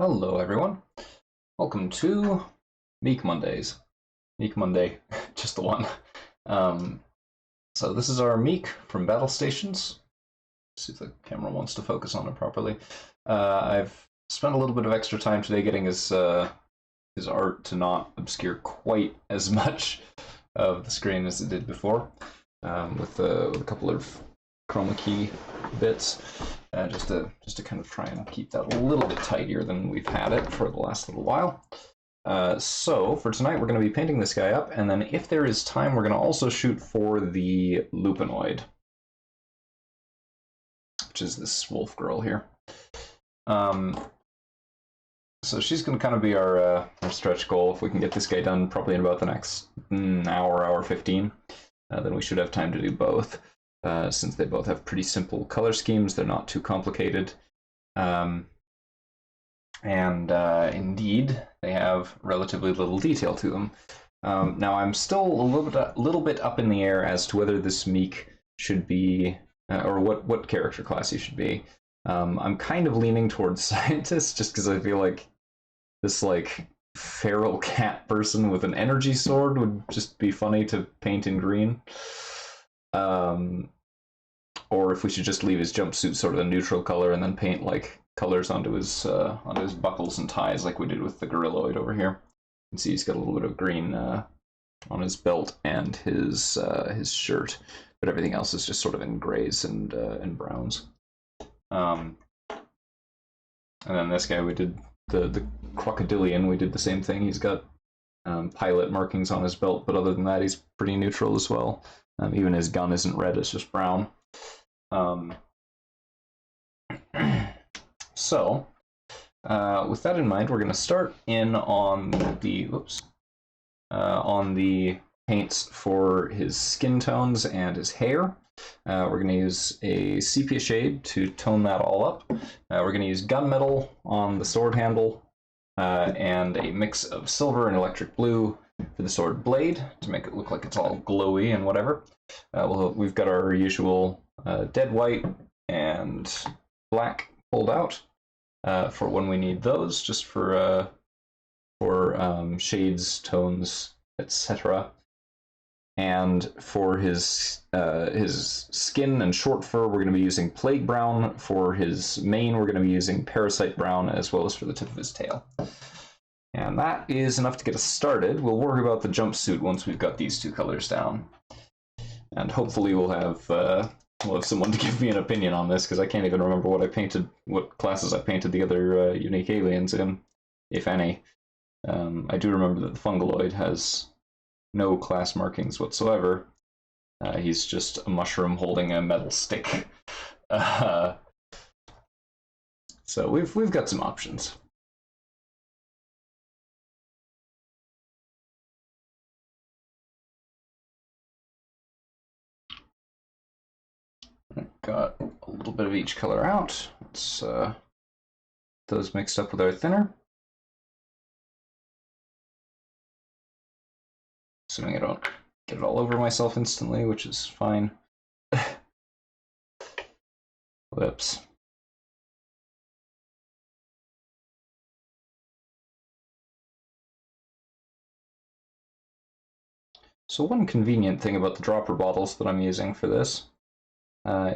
Hello, everyone. Welcome to Meek Mondays. Meek Monday, just the one. Um, so this is our Meek from Battlestations. See if the camera wants to focus on it properly. I've spent a little bit of extra time today getting his art to not obscure quite as much of the screen as it did before, with a couple of chroma key bits. Just to kind of try and keep that a little bit tidier than we've had it for the last little while. So for tonight, we're going to be painting this guy up, and then if there is time, we're going to also shoot for the Lupinoid, which is this wolf girl here. So she's going to kind of be our stretch goal. If we can get this guy done probably in about the next hour 15, then we should have time to do both. Since they both have pretty simple color schemes, they're not too complicated. Indeed, they have relatively little detail to them. Now, I'm still a little bit up in the air as to whether this Meek should be, or what character class he should be. I'm kind of leaning towards scientist, just because I feel like this feral cat person with an energy sword would just be funny to paint in green. Or if we should just leave his jumpsuit sort of a neutral color and then paint colors onto his buckles and ties like we did with the gorilloid over here. You can see he's got a little bit of green on his belt and his shirt, but everything else is just sort of in grays and browns. And then this guy, we did the crocodilian. We did the same thing. He's got pilot markings on his belt, but other than that, he's pretty neutral as well. Even his gun isn't red; it's just brown. So, with that in mind, we're going to start in on the paints for his skin tones and his hair. We're going to use a sepia shade to tone that all up. We're going to use gunmetal on the sword handle, and a mix of silver and electric blue for the sword blade to make it look like it's all glowy and whatever. We've got our usual dead white and black pulled out for when we need those, just for shades, tones, etc. And for his skin and short fur, we're going to be using plague brown. For his mane, we're going to be using parasite brown, as well as for the tip of his tail. And that is enough to get us started. We'll worry about the jumpsuit once we've got these two colors down. And hopefully we'll have someone to give me an opinion on this, because I can't even remember what classes I painted the other unique aliens in, if any. I do remember that the Fungaloid has no class markings whatsoever. He's just a mushroom holding a metal stick. So we've got some options. Got a little bit of each color out. Let's those mixed up with our thinner. Assuming I don't get it all over myself instantly, which is fine. Whoops. So one convenient thing about the dropper bottles that I'm using for this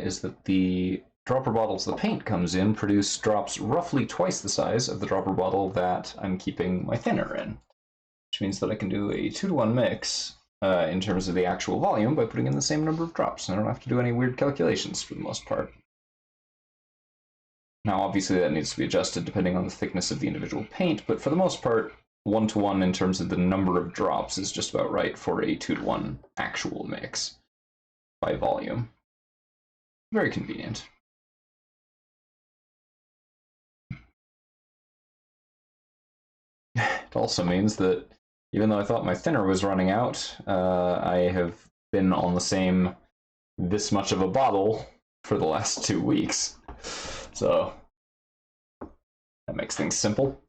is that the dropper bottles the paint comes in produce drops roughly twice the size of the dropper bottle that I'm keeping my thinner in, which means that I can do a 2-to-1 mix in terms of the actual volume by putting in the same number of drops. I don't have to do any weird calculations for the most part. Now, obviously, that needs to be adjusted depending on the thickness of the individual paint, but for the most part, 1-to-1 in terms of the number of drops is just about right for a 2-to-1 actual mix by volume. Very convenient. It also means that even though I thought my thinner was running out, I have been on the same this much of a bottle for the last 2 weeks. So that makes things simple.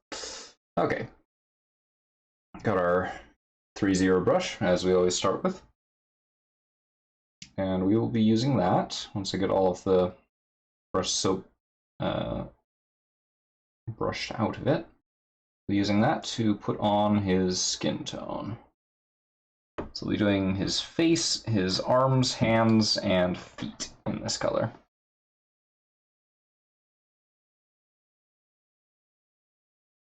Okay. Got our 3-0 brush, as we always start with. And we will be using that once I get all of the brush soap brushed out of it. We're using that to put on his skin tone. So we'll be doing his face, his arms, hands, and feet in this color.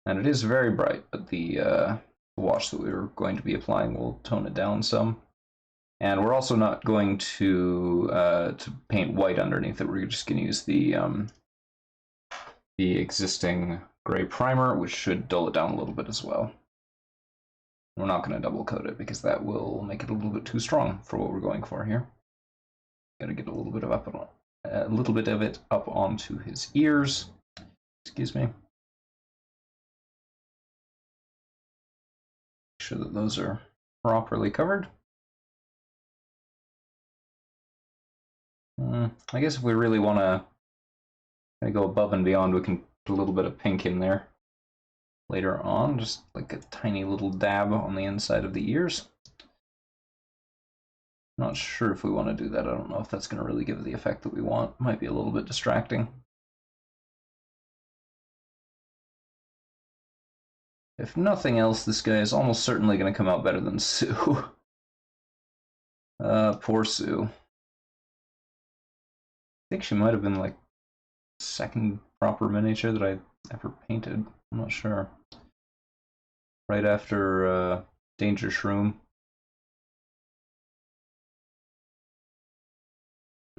And it is very bright, but the wash that we were going to be applying will tone it down some. And we're also not going to paint white underneath it. We're just going to use the existing gray primer, which should dull it down a little bit as well. We're not going to double coat it because that will make it a little bit too strong for what we're going for here. Got to get a little bit of it up onto his ears. Excuse me. Make sure that those are properly covered. I guess if we really want to go above and beyond, we can put a little bit of pink in there later on, just like a tiny little dab on the inside of the ears. Not sure if we want to do that. I don't know if that's going to really give the effect that we want. Might be a little bit distracting. If nothing else, this guy is almost certainly going to come out better than Sue. Poor Sue. I think she might have been like second proper miniature that I ever painted. I'm not sure. Right after Danger Shroom.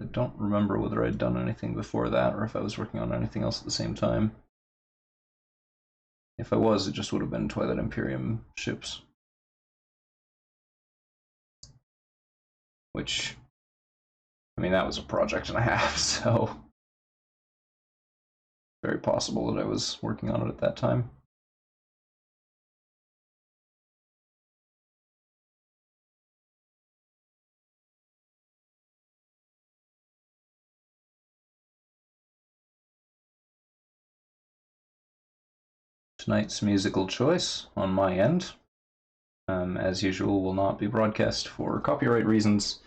I don't remember whether I'd done anything before that or if I was working on anything else at the same time. If I was, it just would have been Twilight Imperium ships. Which, I mean, that was a project and a half, so very possible that I was working on it at that time. Tonight's musical choice on my end, as usual, will not be broadcast for copyright reasons,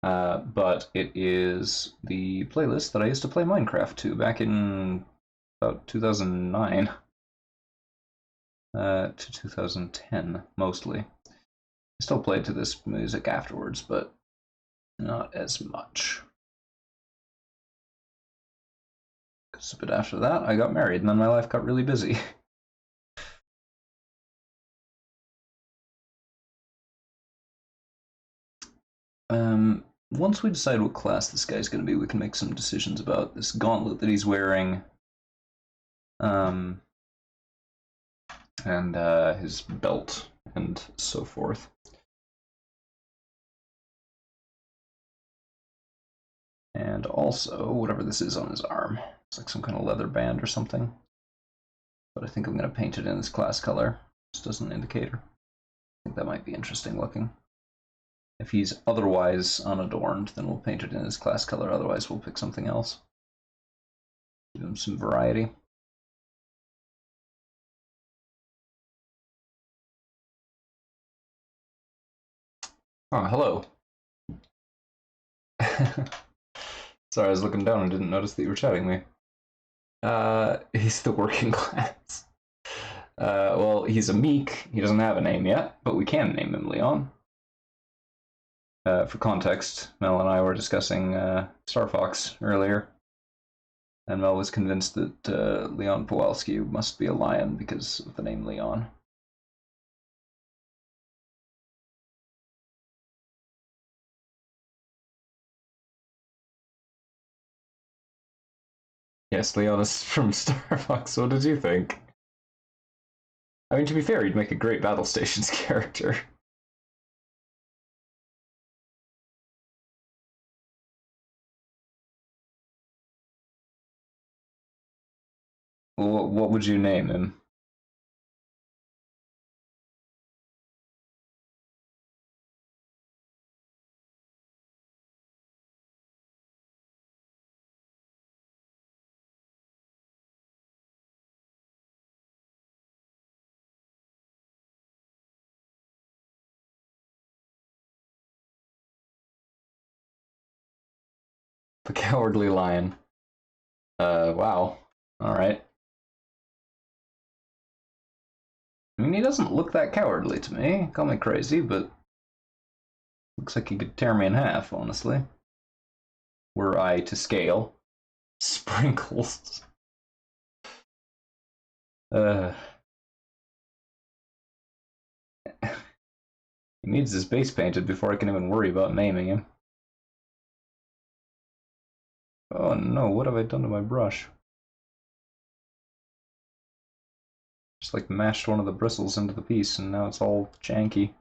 but it is the playlist that I used to play Minecraft to back in about 2009 to 2010, mostly. I still played to this music afterwards, but not as much. Because a bit after that, I got married, and then my life got really busy. Once we decide what class this guy's going to be, we can make some decisions about this gauntlet that he's wearing, and his belt, and so forth. And also, whatever this is on his arm. It's like some kind of leather band or something. But I think I'm going to paint it in his class color, just as an indicator. I think that might be interesting looking. If he's otherwise unadorned, then we'll paint it in his class color. Otherwise, we'll pick something else. Give him some variety. Oh, hello. Sorry, I was looking down and didn't notice that you were chatting me. He's the working class. Well, he's a meek. He doesn't have a name yet, but we can name him Leon. For context, Mel and I were discussing Star Fox earlier, and Mel was convinced that Leon Powalski must be a lion because of the name Leon. Yes, Leon is from Star Fox. What did you think? I mean, to be fair, he'd make a great Battlestations character. Well, what would you name him? The Cowardly Lion. Wow. All right. I mean, he doesn't look that cowardly to me. Call me crazy, but looks like he could tear me in half, honestly. Were I to scale. Sprinkles. He needs his base painted before I can even worry about naming him. Oh no, what have I done to my brush? Just like mashed one of the bristles into the piece and now it's all janky.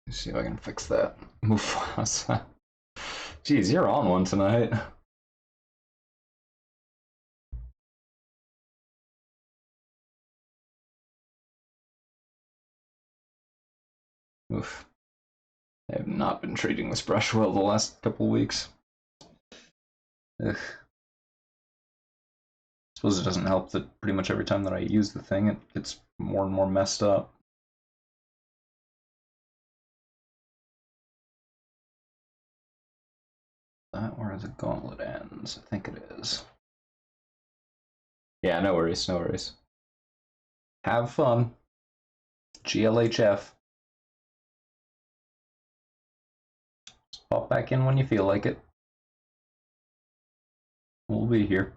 Let's see if I can fix that. Mufasa. Jeez, you're on one tonight. Oof. I have not been treating this brush well the last couple weeks. Ugh. Suppose it doesn't help that pretty much every time that I use the thing, it gets more and more messed up. That where the gauntlet ends, I think it is. Yeah, no worries, no worries. Have fun. GLHF. Just pop back in when you feel like it. We'll be here.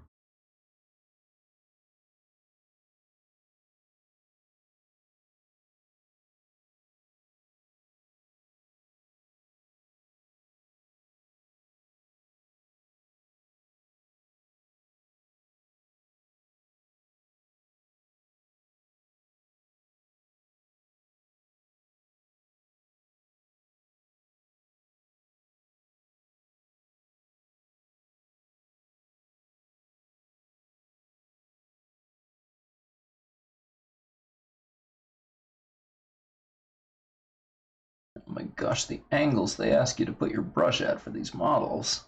Oh my gosh, the angles they ask you to put your brush at for these models.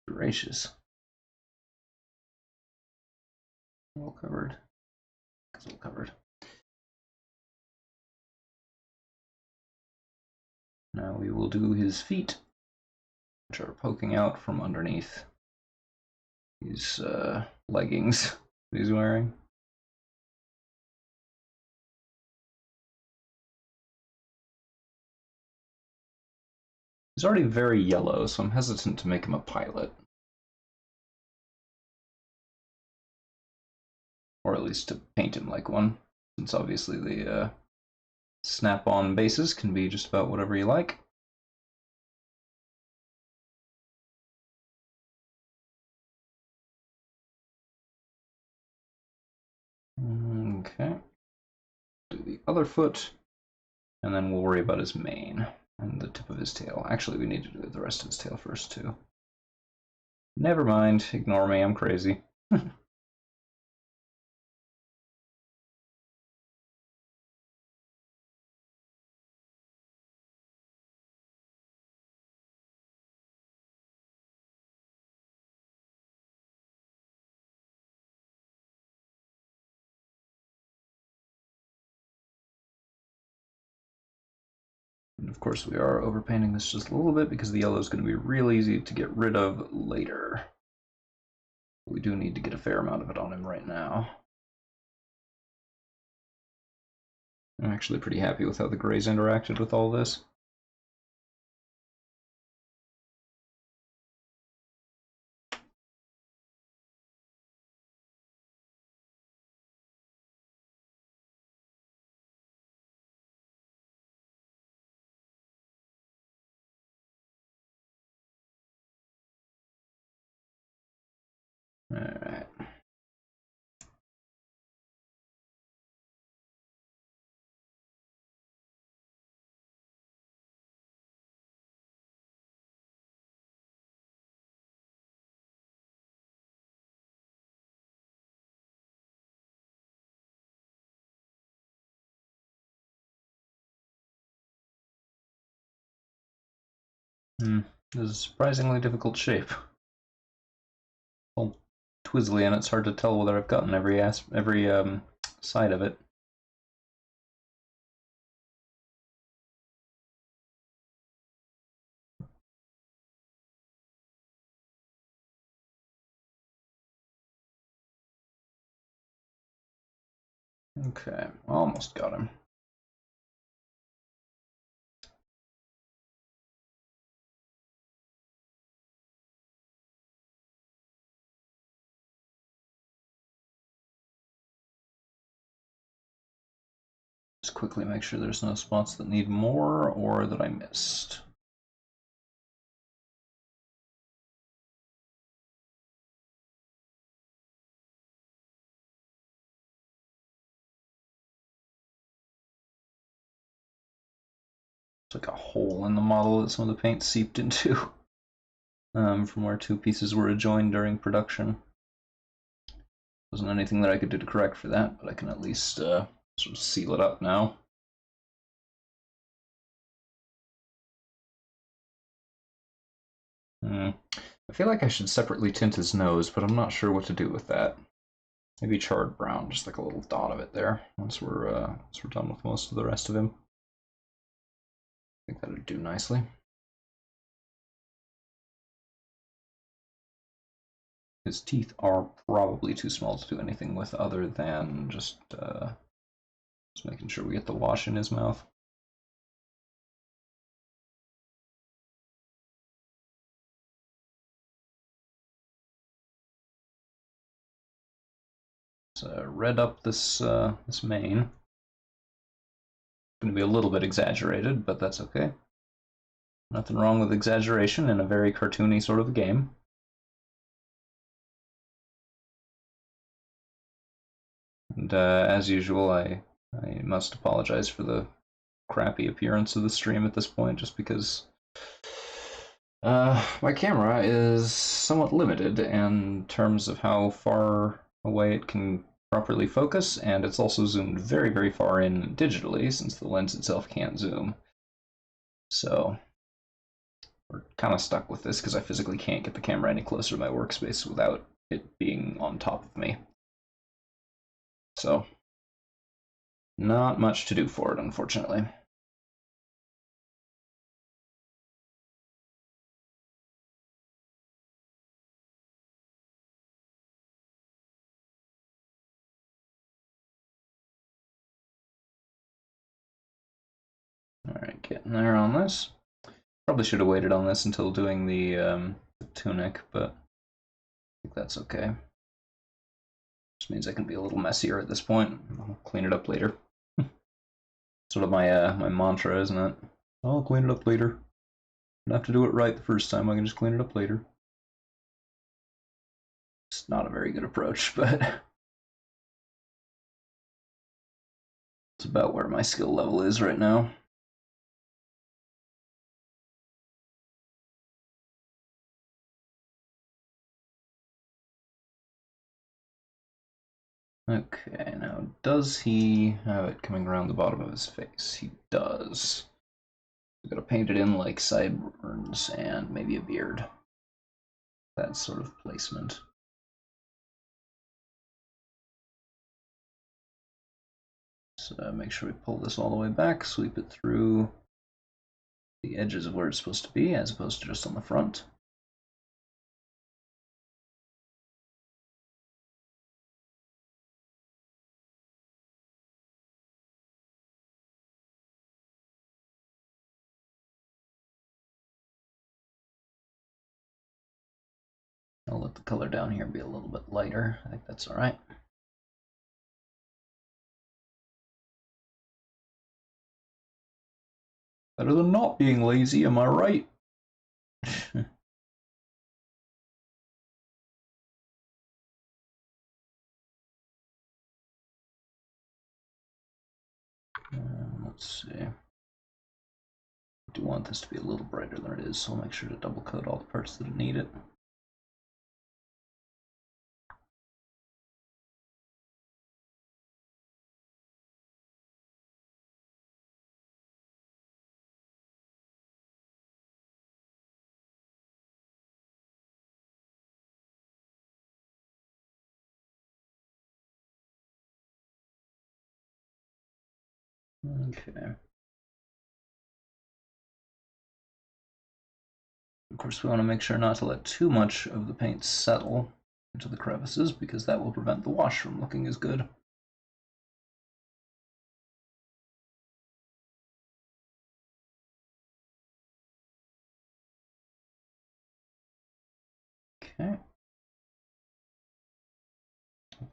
Gracious. Well covered. It's well covered. Now we will do his feet, which are poking out from underneath these leggings he's wearing. He's already very yellow, so I'm hesitant to make him a pilot. Or at least to paint him like one, since obviously the snap-on bases can be just about whatever you like. Okay. Do the other foot, and then we'll worry about his mane and the tip of his tail. Actually, we need to do the rest of his tail first, too. Never mind. Ignore me. I'm crazy. And of course, we are overpainting this just a little bit because the yellow is going to be real easy to get rid of later. We do need to get a fair amount of it on him right now. I'm actually pretty happy with how the grays interacted with all this. Alright. This is a surprisingly difficult shape. All twizzly and it's hard to tell whether I've gotten every side of it. Okay, almost got him. Just quickly make sure there's no spots that need more or that I missed. It's like a hole in the model that some of the paint seeped into from where two pieces were adjoined during production. Wasn't anything that I could do to correct for that, but I can at least sort of seal it up now. I feel like I should separately tint his nose, but I'm not sure what to do with that. Maybe charred brown, just like a little dot of it there. Once we're done with most of the rest of him, I think that'd do nicely. His teeth are probably too small to do anything with other than just making sure we get the wash in his mouth. Let's red up this this mane. It's going to be a little bit exaggerated, but that's okay. Nothing wrong with exaggeration in a very cartoony sort of game. And as usual, I must apologize for the crappy appearance of the stream at this point, just because my camera is somewhat limited in terms of how far away it can properly focus, and it's also zoomed very, very far in digitally, since the lens itself can't zoom. So we're kind of stuck with this because I physically can't get the camera any closer to my workspace without it being on top of me. So not much to do for it, unfortunately. Alright, getting there on this. Probably should have waited on this until doing the tunic, but I think that's okay. Just means I can be a little messier at this point. I'll clean it up later. Sort of my my mantra, isn't it? I'll clean it up later. Don't have to do it right the first time. I can just clean it up later. It's not a very good approach, but it's about where my skill level is right now. Okay, now does he have it coming around the bottom of his face? He does. We gotta paint it in like sideburns and maybe a beard. That sort of placement. So make sure we pull this all the way back, sweep it through the edges of where it's supposed to be, as opposed to just on the front. I'll let the color down here be a little bit lighter. I think that's all right. Better than not being lazy, am I right? Let's see. I do want this to be a little brighter than it is, so I'll make sure to double coat all the parts that need it. Okay. Of course, we want to make sure not to let too much of the paint settle into the crevices, because that will prevent the wash from looking as good. Okay.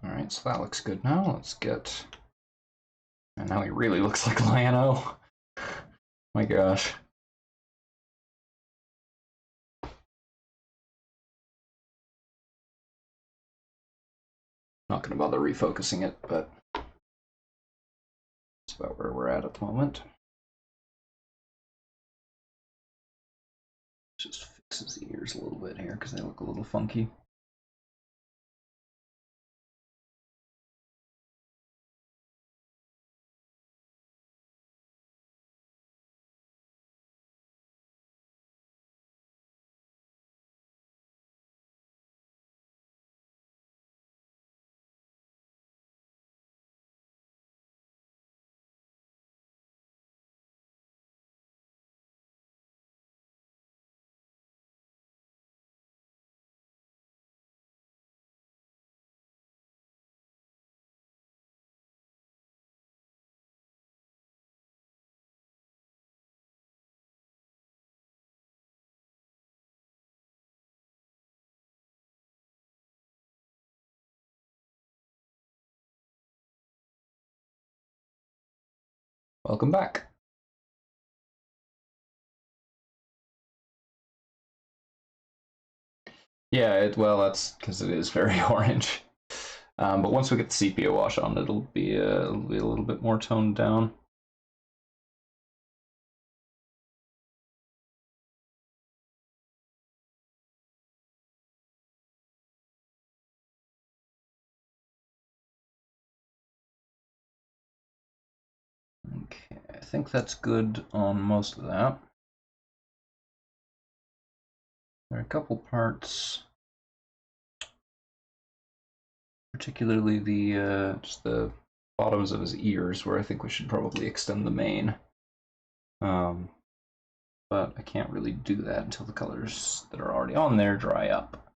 Alright, so that looks good now. Let's get... And now he really looks like Lion-O. My gosh. Not going to bother refocusing it, but that's about where we're at the moment. Just fixes the ears a little bit here because they look a little funky. Welcome back. Yeah, well, that's because it is very orange. But once we get the sepia wash on, it'll be a little bit more toned down. Okay, I think that's good on most of that. There are a couple parts, particularly the just the bottoms of his ears, where I think we should probably extend the mane. But I can't really do that until the colors that are already on there dry up.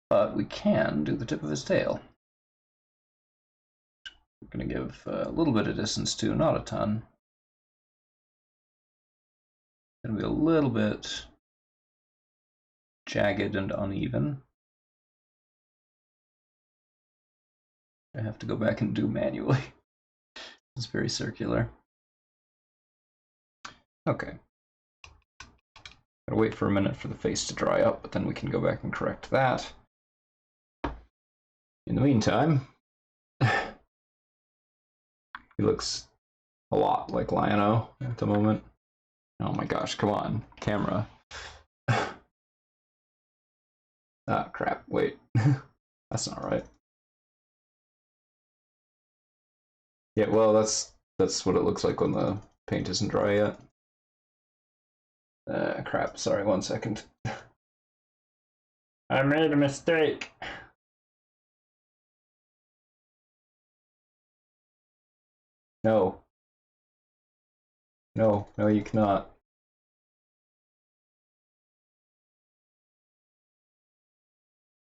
But we can do the tip of his tail. We're going to give a little bit of distance too, not a ton. Going to be a little bit jagged and uneven. I have to go back and do manually. It's very circular. Okay. Gotta wait for a minute for the face to dry up, but then we can go back and correct that. In the meantime, he looks a lot like Lion-O at the moment. Oh my gosh, come on, camera. Ah, crap, wait. That's not right. Yeah, well, that's what it looks like when the paint isn't dry yet. Crap, sorry, 1 second. I made a mistake. No. No, no, you cannot.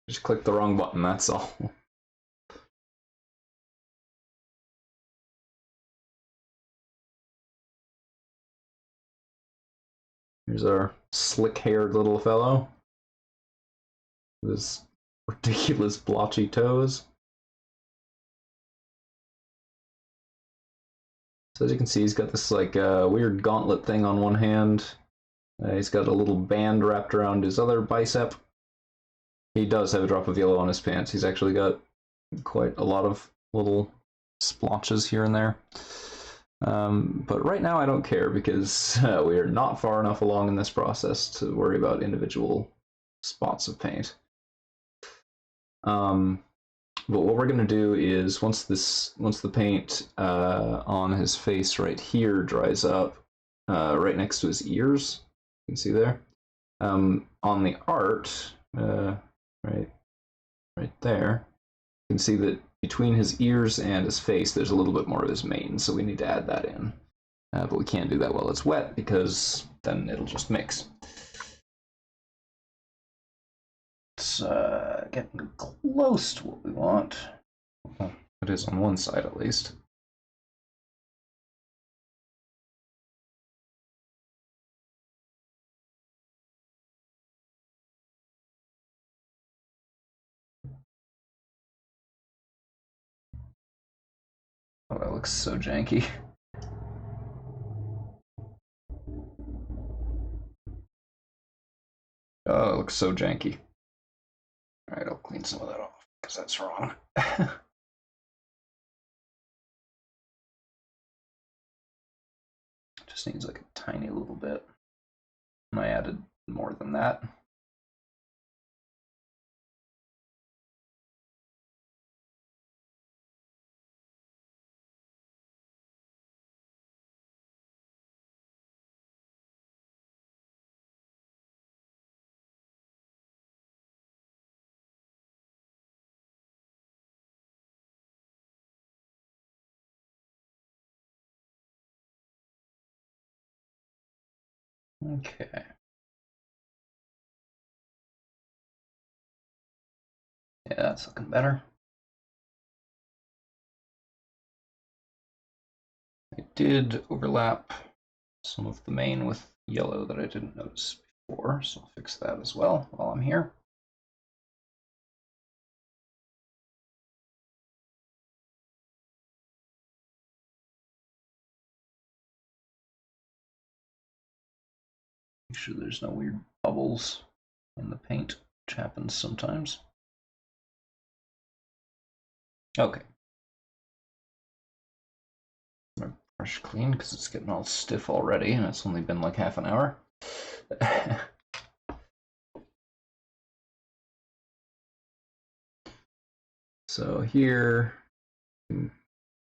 Just click the wrong button, that's all. Here's our slick-haired little fellow. With his ridiculous blotchy toes. So as you can see, he's got this like weird gauntlet thing on one hand. He's got a little band wrapped around his other bicep. He does have a drop of yellow on his pants. He's actually got quite a lot of little splotches here and there. But right now I don't care because we are not far enough along in this process to worry about individual spots of paint. But what we're going to do is once the paint on his face right here dries up, right next to his ears, you can see there, on the art, right there, you can see that between his ears and his face, there's a little bit more of his mane, so we need to add that in. But we can't do that while it's wet because then it'll just mix. It's getting close to what we want. Well, it is on one side at least. Oh, that looks so janky. Oh, it looks so janky. Alright, I'll clean some of that off, because that's wrong. Just needs like a tiny little bit. And I added more than that. Okay. Yeah, that's looking better. I did overlap some of the main with yellow that I didn't notice before, so I'll fix that as well while I'm here. Make sure there's no weird bubbles in the paint, which happens sometimes. Okay. My brush clean because it's getting all stiff already, and it's only been like half an hour. So here,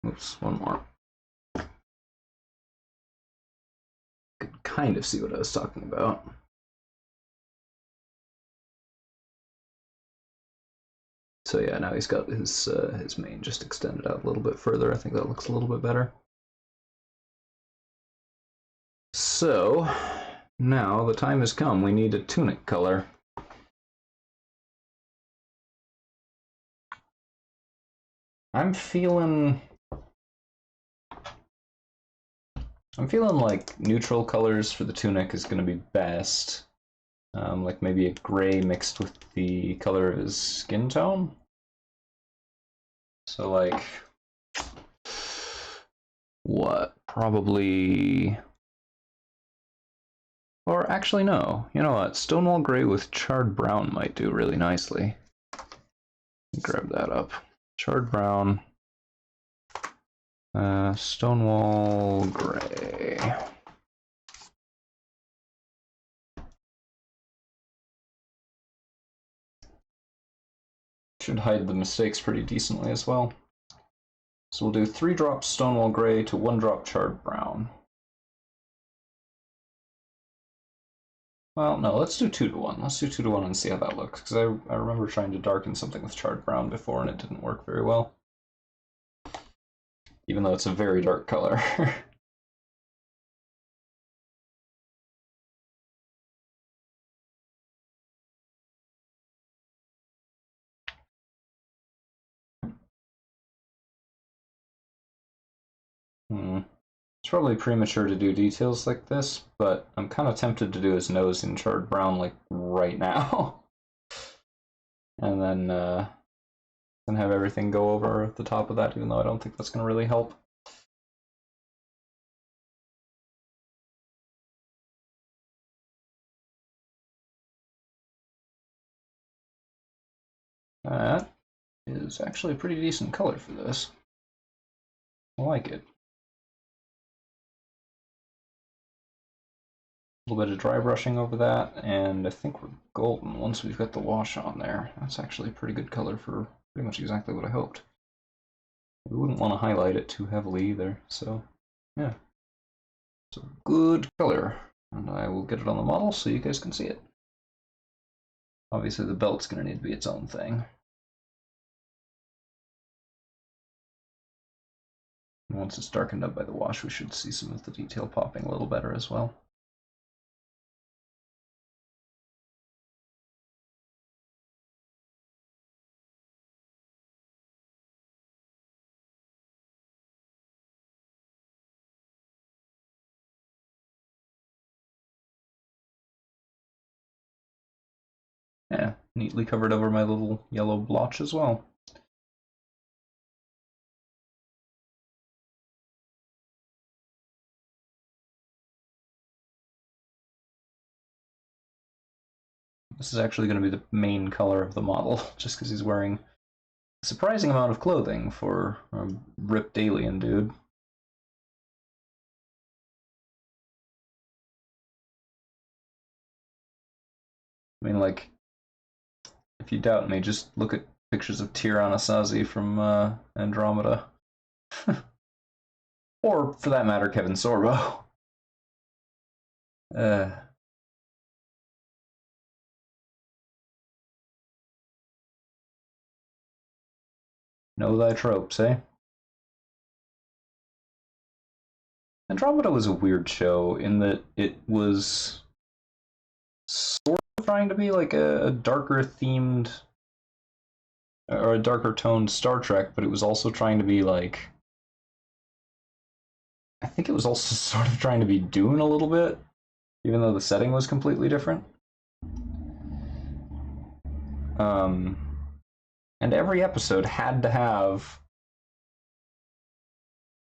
oops, one more. Could kind of see what I was talking about. So yeah, now he's got his mane just extended out a little bit further. I think that looks a little bit better. So now the time has come. We need a tunic color. I'm feeling like neutral colors for the tunic is going to be best. Like maybe a gray mixed with the color of his skin tone. So like, what? Probably, or actually no. You know what? Stonewall gray with charred brown might do really nicely. Grab that up. Charred brown. Stonewall gray. Should hide the mistakes pretty decently as well. So we'll do 3 drops Stonewall gray to 1 drop charred brown. Well, no, let's do 2 to 1. Let's do 2 to 1 and see how that looks, because I remember trying to darken something with charred brown before and it didn't work very well. Even though it's a very dark color. It's probably premature to do details like this, but I'm kind of tempted to do his nose in charred brown like right now. And then have everything go over at the top of that, even though I don't think that's going to really help. That is actually a pretty decent color for this. I like it. A little bit of dry brushing over that, and I think we're golden once we've got the wash on there. That's actually a pretty good color for pretty much exactly what I hoped. We wouldn't want to highlight it too heavily either, so yeah. It's a good color, and I will get it on the model so you guys can see it. Obviously the belt's going to need to be its own thing. Once it's darkened up by the wash, we should see some of the detail popping a little better as well. Yeah, neatly covered over my little yellow blotch as well. This is actually going to be the main color of the model, just because he's wearing a surprising amount of clothing for a ripped alien dude. I mean, like, if you doubt me, just look at pictures of Tyrion Asazi from Andromeda. Or, for that matter, Kevin Sorbo. Uh, know thy tropes, eh? Andromeda was a weird show in that it was sort of trying to be like a darker themed or a darker toned Star Trek, but it was also trying to be like, I think it was also sort of trying to be Dune a little bit, even though the setting was completely different. Um, and every episode had to have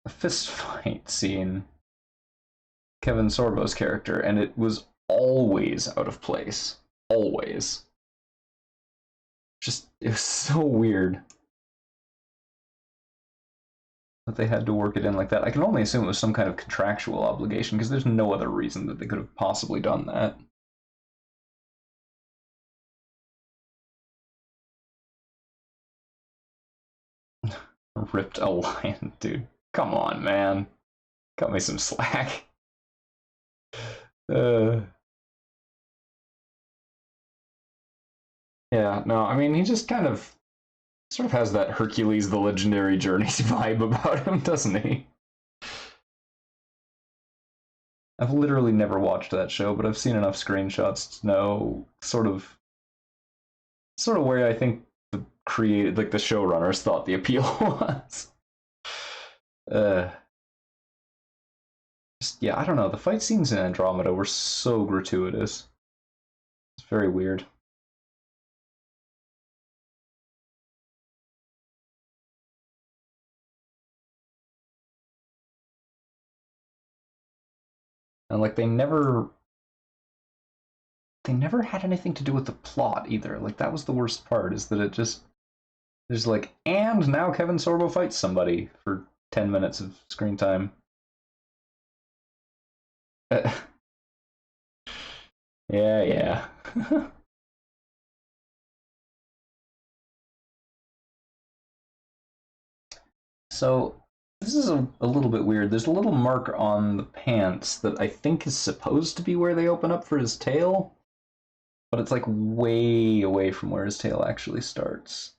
a fist fight scene. Kevin Sorbo's character, and it was always out of place. Always. Just, it was so weird that they had to work it in like that. I can only assume it was some kind of contractual obligation, because there's no other reason that they could have possibly done that. Ripped a lion, dude. Come on, man. Cut me some slack. Uh, yeah, no, I mean, he just kind of sort of has that Hercules the Legendary Journeys vibe about him, doesn't he? I've literally never watched that show, but I've seen enough screenshots to know sort of where I think the created like the showrunners thought the appeal was. Uh, just, yeah, I don't know. The fight scenes in Andromeda were so gratuitous. It's very weird. And like they never had anything to do with the plot either. Like that was the worst part, is that it just there's like, and now Kevin Sorbo fights somebody for 10 minutes of screen time. Yeah, yeah. So this is a little bit weird. There's a little mark on the pants that I think is supposed to be where they open up for his tail, but it's like way away from where his tail actually starts.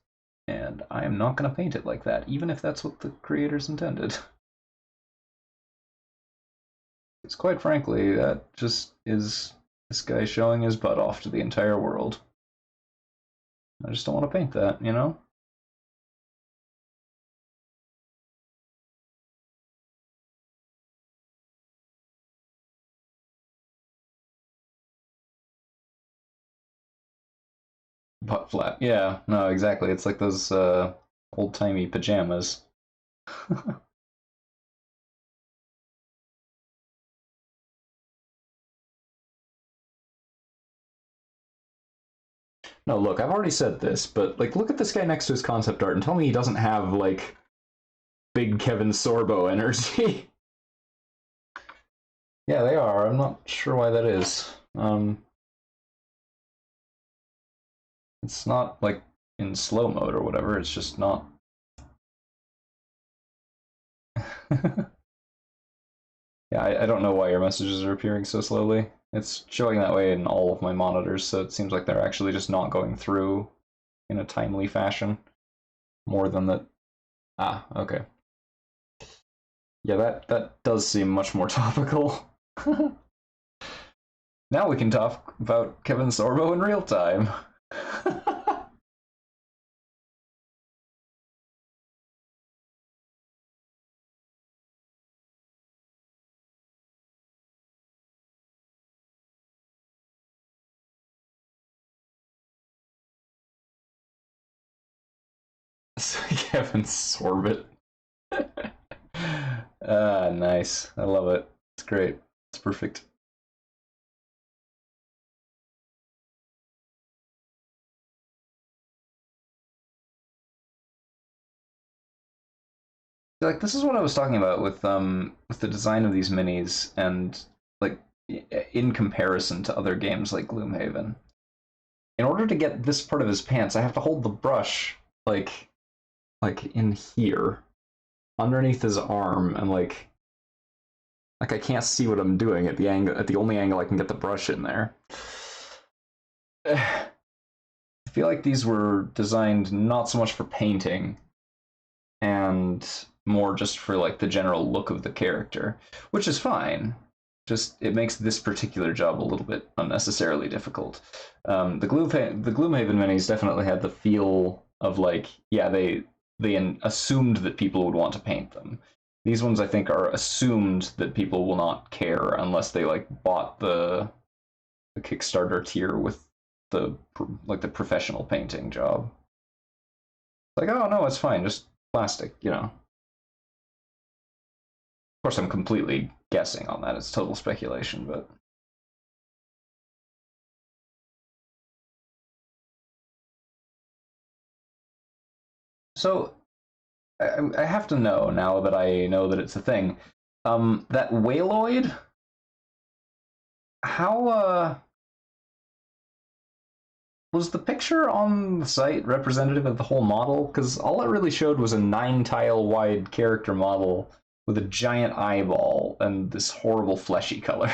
And I am not going to paint it like that, even if that's what the creators intended. Because quite frankly, that just is this guy showing his butt off to the entire world. I just don't want to paint that, you know? Butt flap. Yeah, no, exactly. It's like those old timey pajamas. No, look, I've already said this, but like, look at this guy next to his concept art and tell me he doesn't have like big Kevin Sorbo energy. Yeah, they are. I'm not sure why that is. It's not like in slow mode or whatever. It's just not. Yeah, I don't know why your messages are appearing so slowly. It's showing that way in all of my monitors, so it seems like they're actually just not going through in a timely fashion. More than that. Ah, okay. Yeah, that does seem much more topical. Now we can talk about Kevin Sorbo in real time. Kevin Sorbet. Ah, nice. I love it. It's great. It's perfect. like this is what I was talking about with the design of these minis and like in comparison to other games like Gloomhaven. In order to get this part of his pants, I have to hold the brush like in here underneath his arm and like I can't see what I'm doing at the angle at the only angle I can get the brush in there. I feel like these were designed not so much for painting and more just for like the general look of the character, which is fine. Just it makes this particular job a little bit unnecessarily difficult. The Gloomhaven minis definitely had the feel of like, yeah, they assumed that people would want to paint them. These ones I think are assumed that people will not care unless they like bought the Kickstarter tier with the like the professional painting job. Like, oh no, it's fine, just plastic, you know. Of course, I'm completely guessing on that. It's total speculation, but so I have to know now that I know that it's a thing. That Whaloid, how was the picture on the site representative of the whole model? Because all it really showed was a 9 tile wide character model with a giant eyeball and this horrible fleshy color.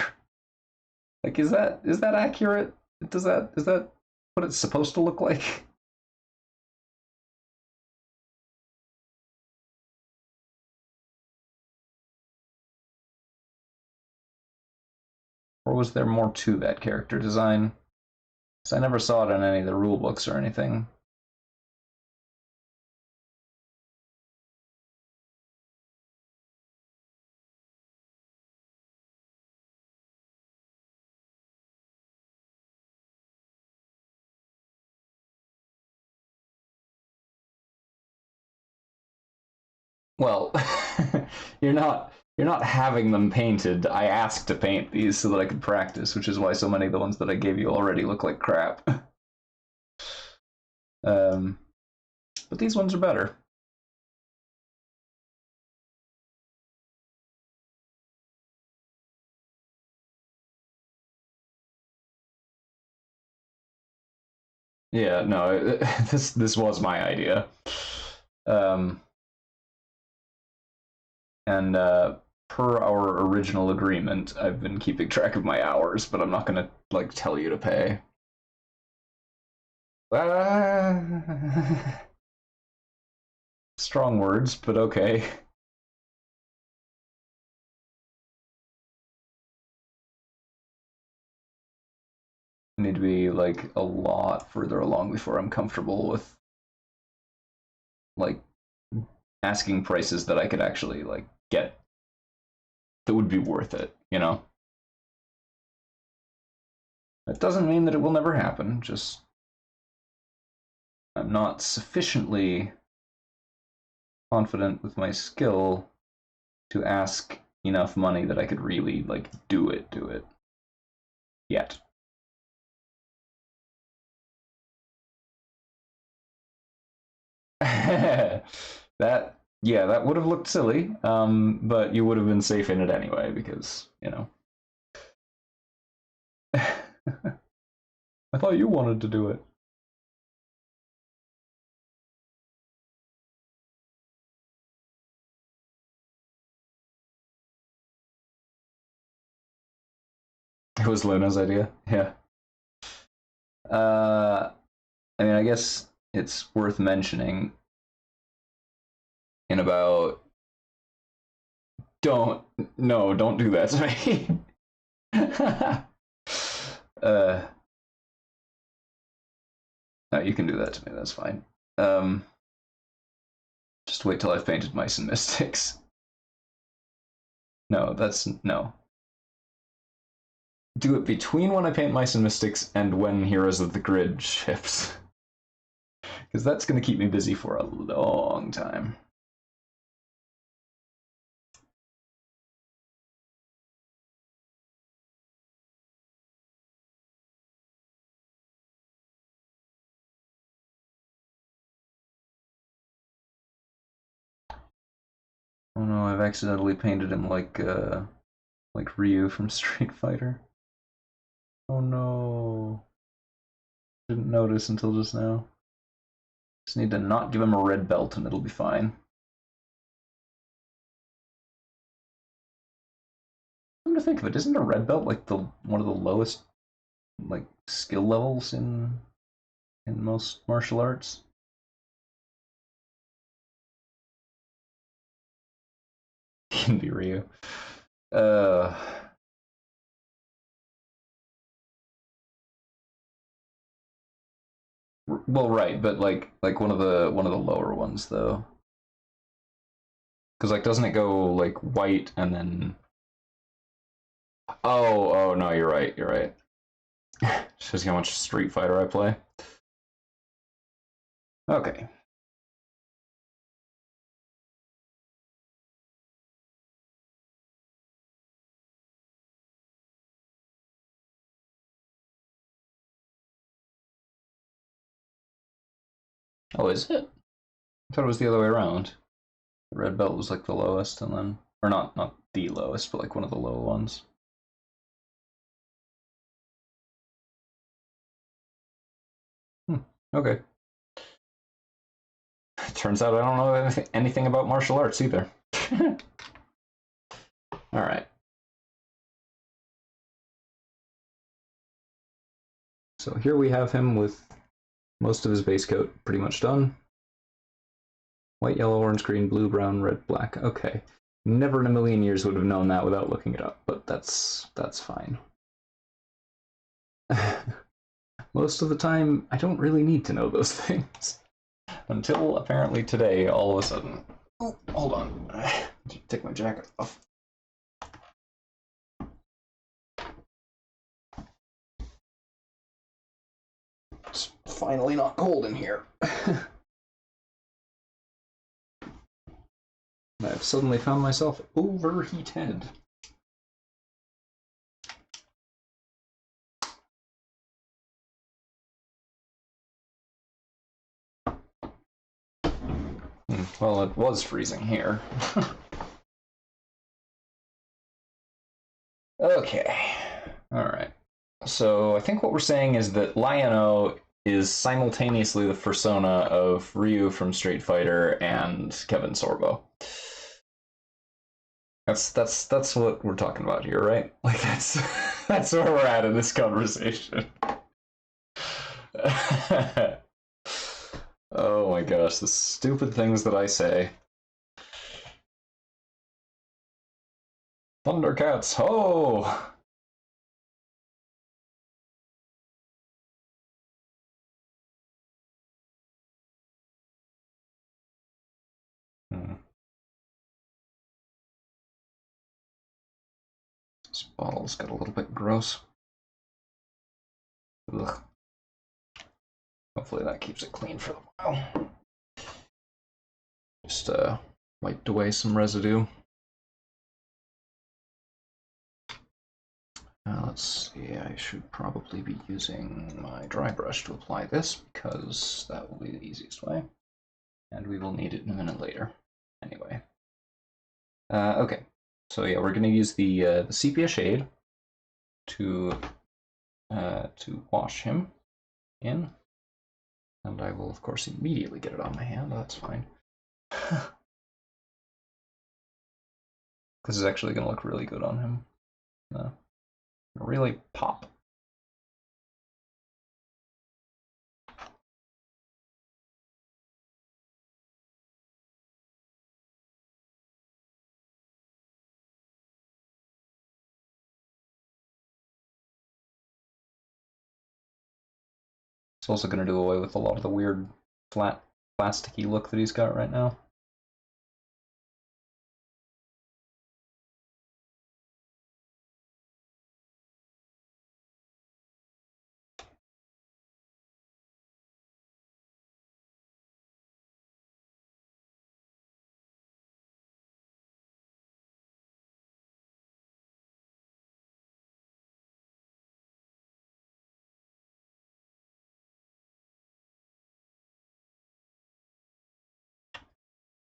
Like, is that accurate? Does that is that what it's supposed to look like? Or was there more to that character design? Because I never saw it in any of the rule books or anything. Well, you're not having them painted. I asked to paint these so that I could practice, which is why so many of the ones that I gave you already look like crap. um, but these ones are better. Yeah, no, this was my idea. Um, and per our original agreement, I've been keeping track of my hours, but I'm not gonna like tell you to pay. Strong words, but okay. I need to be like a lot further along before I'm comfortable with like asking prices that I could actually like get that would be worth it, you know? That doesn't mean that it will never happen, just I'm not sufficiently confident with my skill to ask enough money that I could really like do it yet. That yeah, that would have looked silly, but you would have been safe in it anyway because you know. I thought you wanted to do it. It was Luna's idea. Yeah. Uh, I mean, I guess it's worth mentioning in about. Don't no, don't do that to me. uh, no, you can do that to me. That's fine. Um, just wait till I've painted Mice and Mystics. No, that's no. Do it between when I paint Mice and Mystics and when Heroes of the Grid ships, because that's going to keep me busy for a long time. Oh no, I've accidentally painted him like Ryu from Street Fighter. Oh no. Didn't notice until just now. Just need to not give him a red belt and it'll be fine. Come to think of it, isn't a red belt like the one of the lowest like skill levels in most martial arts? He can be Ryu. Uh well, right, but like one of the lower ones though. Because like doesn't it go like white and then oh no, you're right, you're right. Shows you how much Street Fighter I play. Okay. Oh, is it? I thought it was the other way around. The red belt was like the lowest, and then or not the lowest, but like one of the low ones. Hmm. Okay. Turns out I don't know anything about martial arts either. All right. So here we have him with most of his base coat pretty much done. White, yellow, orange, green, blue, brown, red, black. Okay. Never in a million years would have known that without looking it up, but that's fine. Most of the time, I don't really need to know those things. Until apparently today, all of a sudden. Oh, hold on. Take my jacket off. It's finally not cold in here. I've suddenly found myself overheated. Well, it was freezing here. Okay. Alright. So I think what we're saying is that Lion-O is simultaneously the persona of Ryu from Street Fighter and Kevin Sorbo. That's what we're talking about here, right? Like that's where we're at in this conversation. Oh my gosh, the stupid things that I say. Thundercats, ho! Hmm. This bottle's got a little bit gross. Ugh. Hopefully that keeps it clean for a while. Just wiped away some residue. Let's see, I should probably be using my dry brush to apply this because that will be the easiest way. And we will need it in a minute later. Anyway. Okay, so yeah, we're going to use the sepia shade to wash him in. And I will, of course, immediately get it on my hand. That's fine. This is actually going to look really good on him. Really pop. It's also going to do away with a lot of the weird flat plasticky look that he's got right now.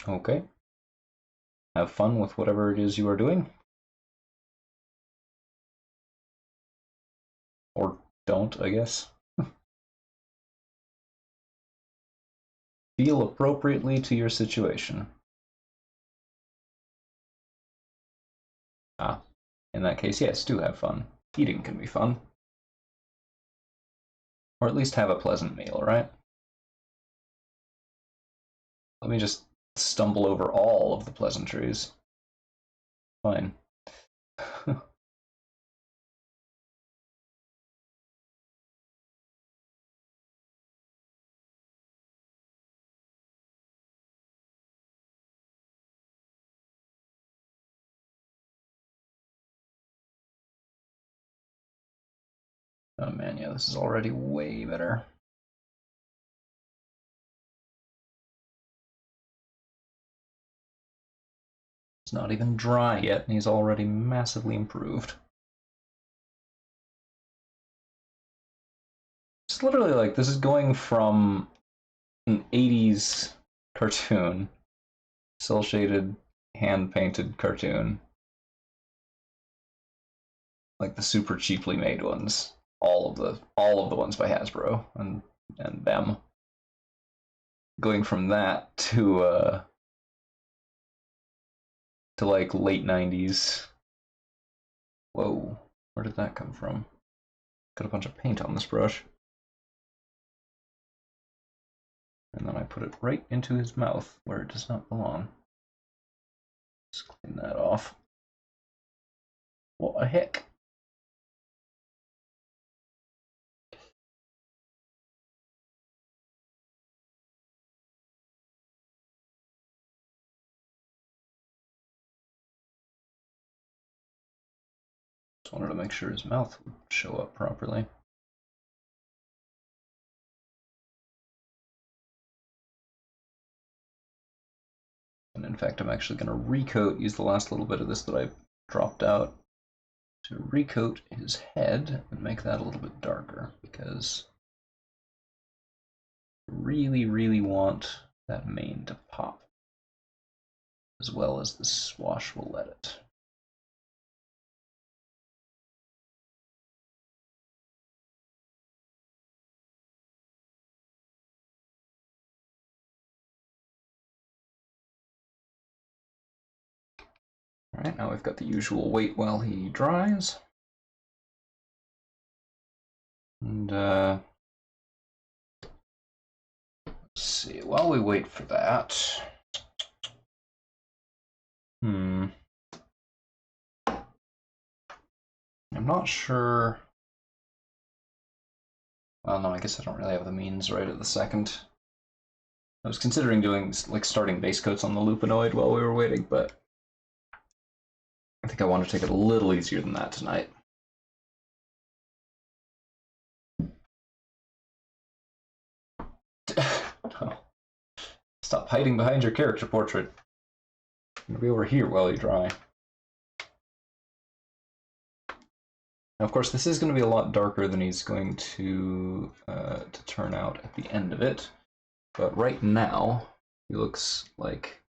Okay. have fun with whatever it is you are doing. Or don't, I guess. Feel appropriately to your situation. Ah, in that case, yes, do have fun. Eating can be fun. Or at least have a pleasant meal, right? Let me just stumble over all of the pleasantries. Fine. Oh man, yeah, this is already way better. It's not even dry yet, and he's already massively improved. It's literally like, this is going from an 80s cartoon, cel-shaded, hand-painted cartoon, like the super cheaply made ones, all of the ones by Hasbro and them, going from that to like late 90s. Whoa, where did that come from? Got a bunch of paint on this brush. And then I put it right into his mouth where it does not belong. Let's clean that off. What a heck. Just wanted to make sure his mouth would show up properly. And in fact, I'm actually going to recoat, use the last little bit of this that I dropped out to recoat his head and make that a little bit darker, because I really, really want that mane to pop, as well as the swash will let it. Alright, now we've got the usual wait while he dries. And let's see, while we wait for that, I'm not sure. Well, no, I guess I don't really have the means right at the second. I was considering doing, like, starting base coats on the Lupinoid while we were waiting, but I think I want to take it a little easier than that tonight. Oh. Stop hiding behind your character portrait. I'm gonna be over here while you dry. Now, of course, this is going to be a lot darker than he's going to turn out at the end of it. But right now, he looks like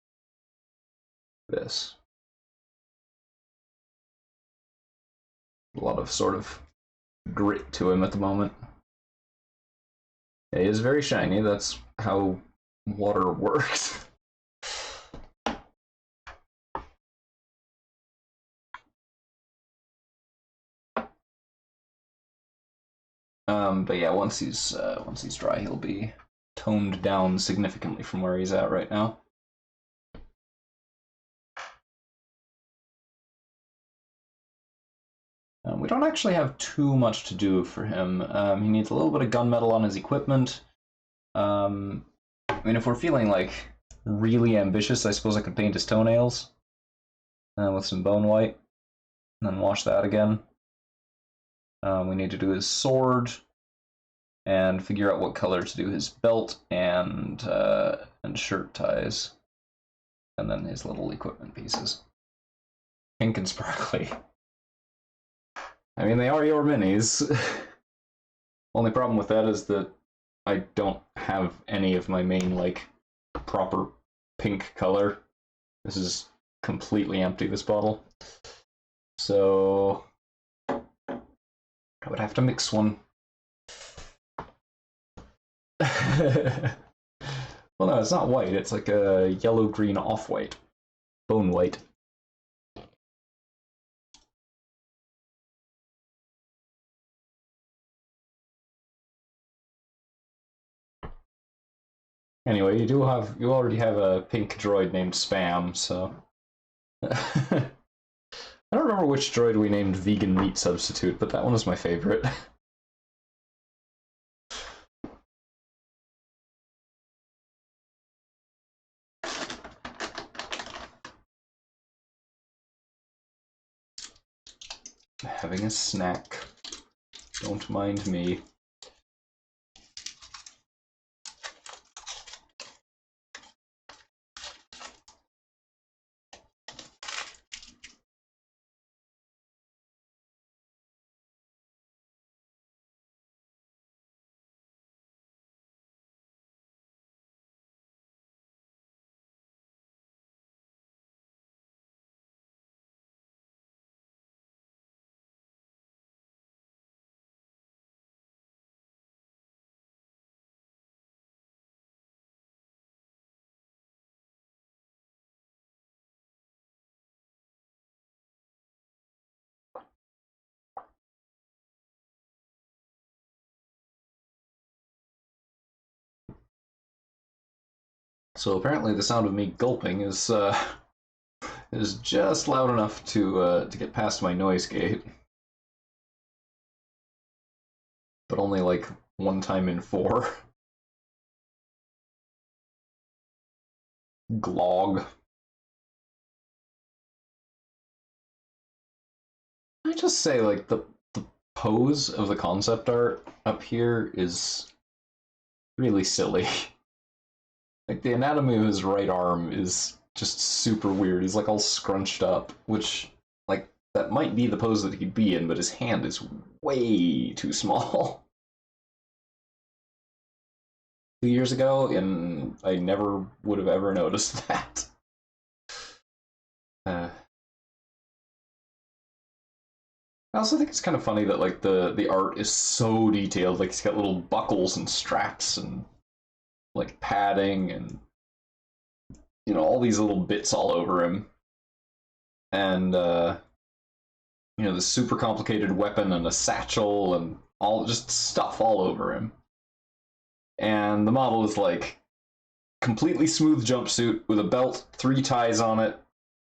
this. A lot of sort of grit to him at the moment. He is very shiny. That's how water works. But yeah, once he's dry, he'll be toned down significantly from where he's at right now. We don't actually have too much to do for him. He needs a little bit of gunmetal on his equipment. I mean, if we're feeling like really ambitious, I suppose I could paint his toenails with some bone white, and then wash that again. We need to do his sword, and figure out what color to do his belt and shirt ties, and then his little equipment pieces. Pink and sparkly. I mean, they are your minis. Only problem with that is that I don't have any of my main, like, proper pink color. This is completely empty this bottle. So I would have to mix one. Well, no, it's not white. It's like a yellow-green off-white. Bone white. Anyway, you already have a pink droid named Spam, so I don't remember which droid we named Vegan Meat Substitute, but that one is my favorite. Having a snack. Don't mind me. So apparently the sound of me gulping is just loud enough to get past my noise gate, but only like one time in 4. Glog. I just say like the pose of the concept art up here is really silly. Like the anatomy of his right arm is just super weird. He's like all scrunched up, which like that might be the pose that he'd be in, but his hand is way too small. 2 years ago, and I never would have ever noticed that. I also think it's kind of funny that like the art is so detailed. Like he's got little buckles and straps and like padding and all these little bits all over him, and this super complicated weapon and a satchel and all just stuff all over him. And the model is like completely smooth jumpsuit with a belt, 3 ties on it,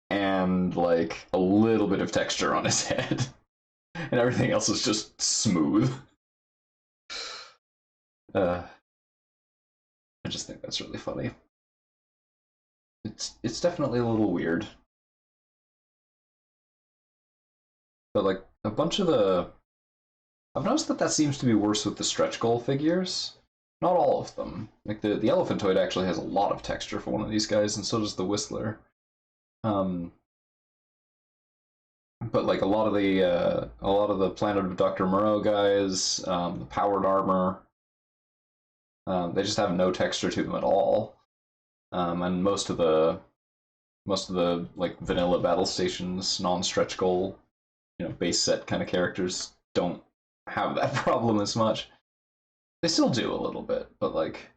and like a little bit of texture on his head. And everything else is just smooth. I just think that's really funny. It's definitely a little weird. But like a bunch of I've noticed that seems to be worse with the stretch goal figures. Not all of them. Like the Elephantoid actually has a lot of texture for one of these guys, and so does the Whistler. But like a lot of the Planet of Dr. Moreau guys, the powered armor, they just have no texture to them at all. And most of the like vanilla Battlestations, non-stretch goal, base set kind of characters don't have that problem as much. They still do a little bit, but like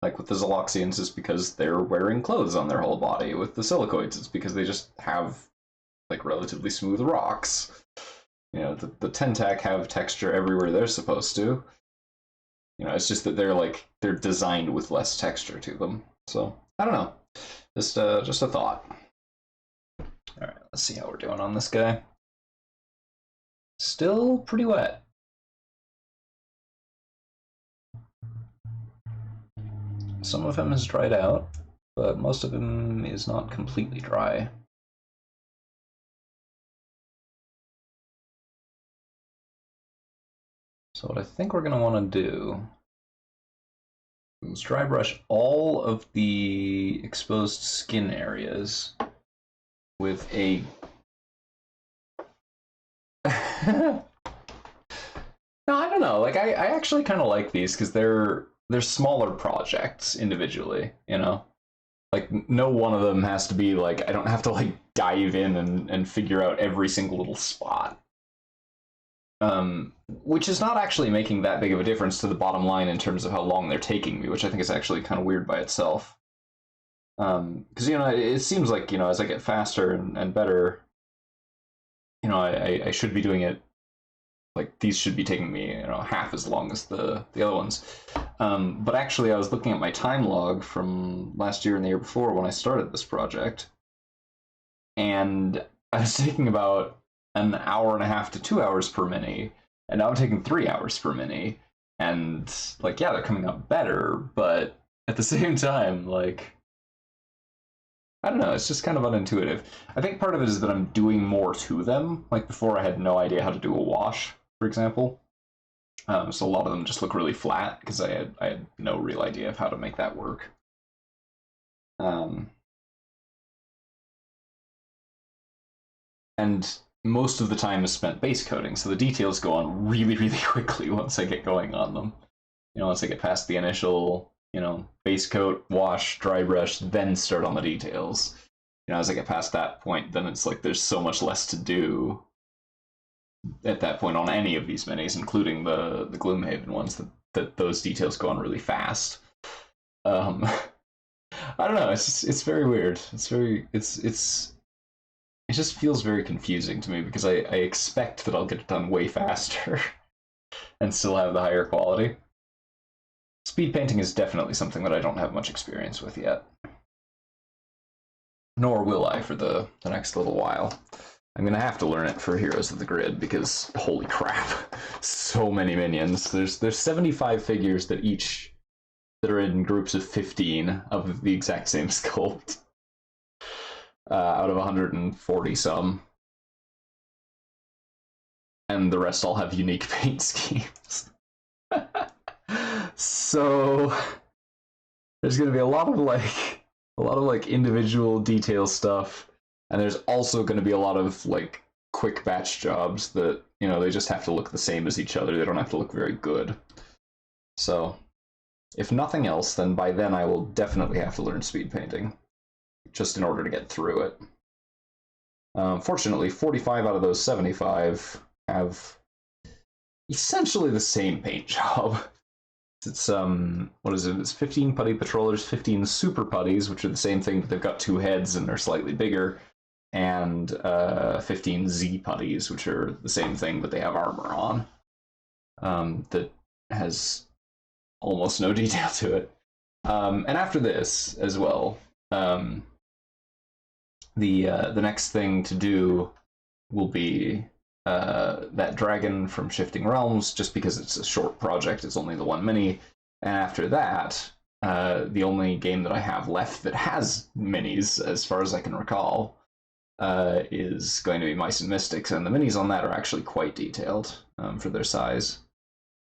with the Zoloxians, it's because they're wearing clothes on their whole body. With the Silicoids, it's because they just have like relatively smooth rocks. The Tentac have texture everywhere they're supposed to. It's just that they're designed with less texture to them. So I don't know. Just a thought. All right, let's see how we're doing on this guy. Still pretty wet. Some of him has dried out, but most of him is not completely dry. So what I think we're going to want to do is dry brush all of the exposed skin areas with a... No, I don't know. Like I actually kind of like these because they're smaller projects individually, Like, no one of them has to be like, I don't have to like dive in and figure out every single little spot. Which is not actually making that big of a difference to the bottom line in terms of how long they're taking me, which I think is actually kind of weird by itself. Because, you know, it seems like, you know, as I get faster and better, you know, I should be doing it, like, these should be taking me, you know, half as long as the other ones. But actually, I was looking at my time log from last year and the year before when I started this project, and I was taking about an hour and a half to 2 hours per mini, and now I'm taking 3 hours per mini. And, like, yeah, they're coming out better, but at the same time, like, I don't know, it's just kind of unintuitive. I think part of it is that I'm doing more to them. Like, before I had no idea how to do a wash, for example. So a lot of them just look really flat because I had no real idea of how to make that work. And most of the time is spent base coating, so the details go on really, really quickly once I get going on them. You know, once I get past the initial, you know, base coat, wash, dry brush, then start on the details. You know, as I get past that point, then it's like there's so much less to do at that point on any of these minis, including the Gloomhaven ones, that those details go on really fast. I don't know. It's very weird. It just feels very confusing to me because I expect that I'll get it done way faster and still have the higher quality. Speed painting is definitely something that I don't have much experience with yet. Nor will I for the next little while. I'm gonna have to learn it for Heroes of the Grid because holy crap, so many minions. There's 75 figures that are in groups of 15 of the exact same sculpt. Out of 140 some. And the rest all have unique paint schemes. So there's going to be a lot of like individual detail stuff, and there's also going to be a lot of like quick batch jobs that, you know, they just have to look the same as each other. They don't have to look very good. So if nothing else, then by then I will definitely have to learn speed painting, just in order to get through it. Fortunately, 45 out of those 75 have essentially the same paint job. It's what is it? It's 15 putty patrollers, 15 super putties, which are the same thing, but they've got two heads and they're slightly bigger, and 15 Z putties, which are the same thing, but they have armor on. That has almost no detail to it. And after this as well, the next thing to do will be that dragon from Shifting Realms, just because it's a short project, it's only the one mini. And after that, the only game that I have left that has minis, as far as I can recall, is going to be Mice and Mystics, and the minis on that are actually quite detailed for their size.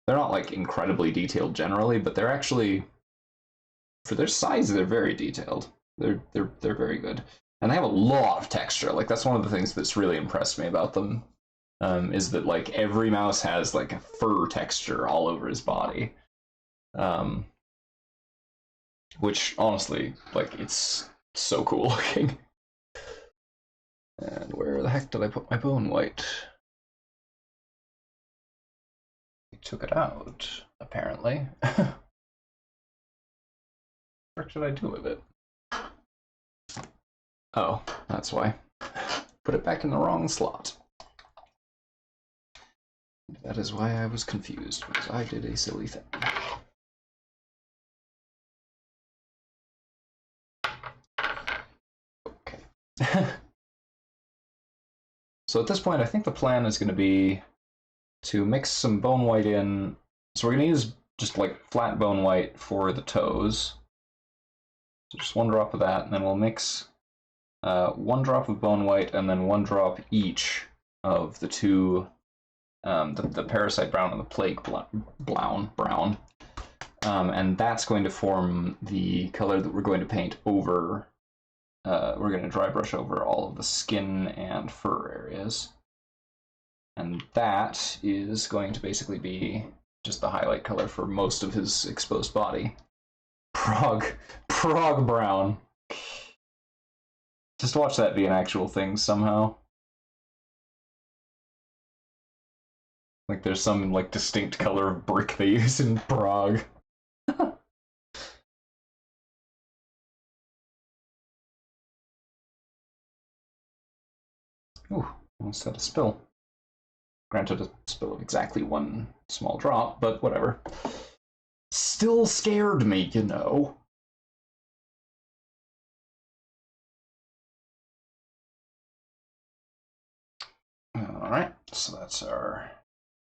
They're not like incredibly detailed generally, but they're actually, for their size, they're very detailed. They're very good. And they have a lot of texture. Like, that's one of the things that's really impressed me about them, is that like every mouse has like a fur texture all over his body, which honestly, like, it's so cool looking. And where the heck did I put my bone white? I took it out, apparently. What did I do with it? Oh, that's why. Put it back in the wrong slot. That is why I was confused, because I did a silly thing. Okay. So at this point, I think the plan is going to be to mix some bone white in. So we're going to use just like flat bone white for the toes. So just one drop of that, and then we'll mix one drop of bone white and then one drop each of the two, the Parasite Brown and the Plague Brown. And that's going to form the color that we're going to paint over. We're going to dry brush over all of the skin and fur areas. And that is going to basically be just the highlight color for most of his exposed body. Prague Brown. Just watch that be an actual thing somehow. Like there's some like distinct color of brick they use in Prague. Ooh, almost had a spill. Granted, a spill of exactly one small drop, but whatever. Still scared me, you know. Alright, so that's our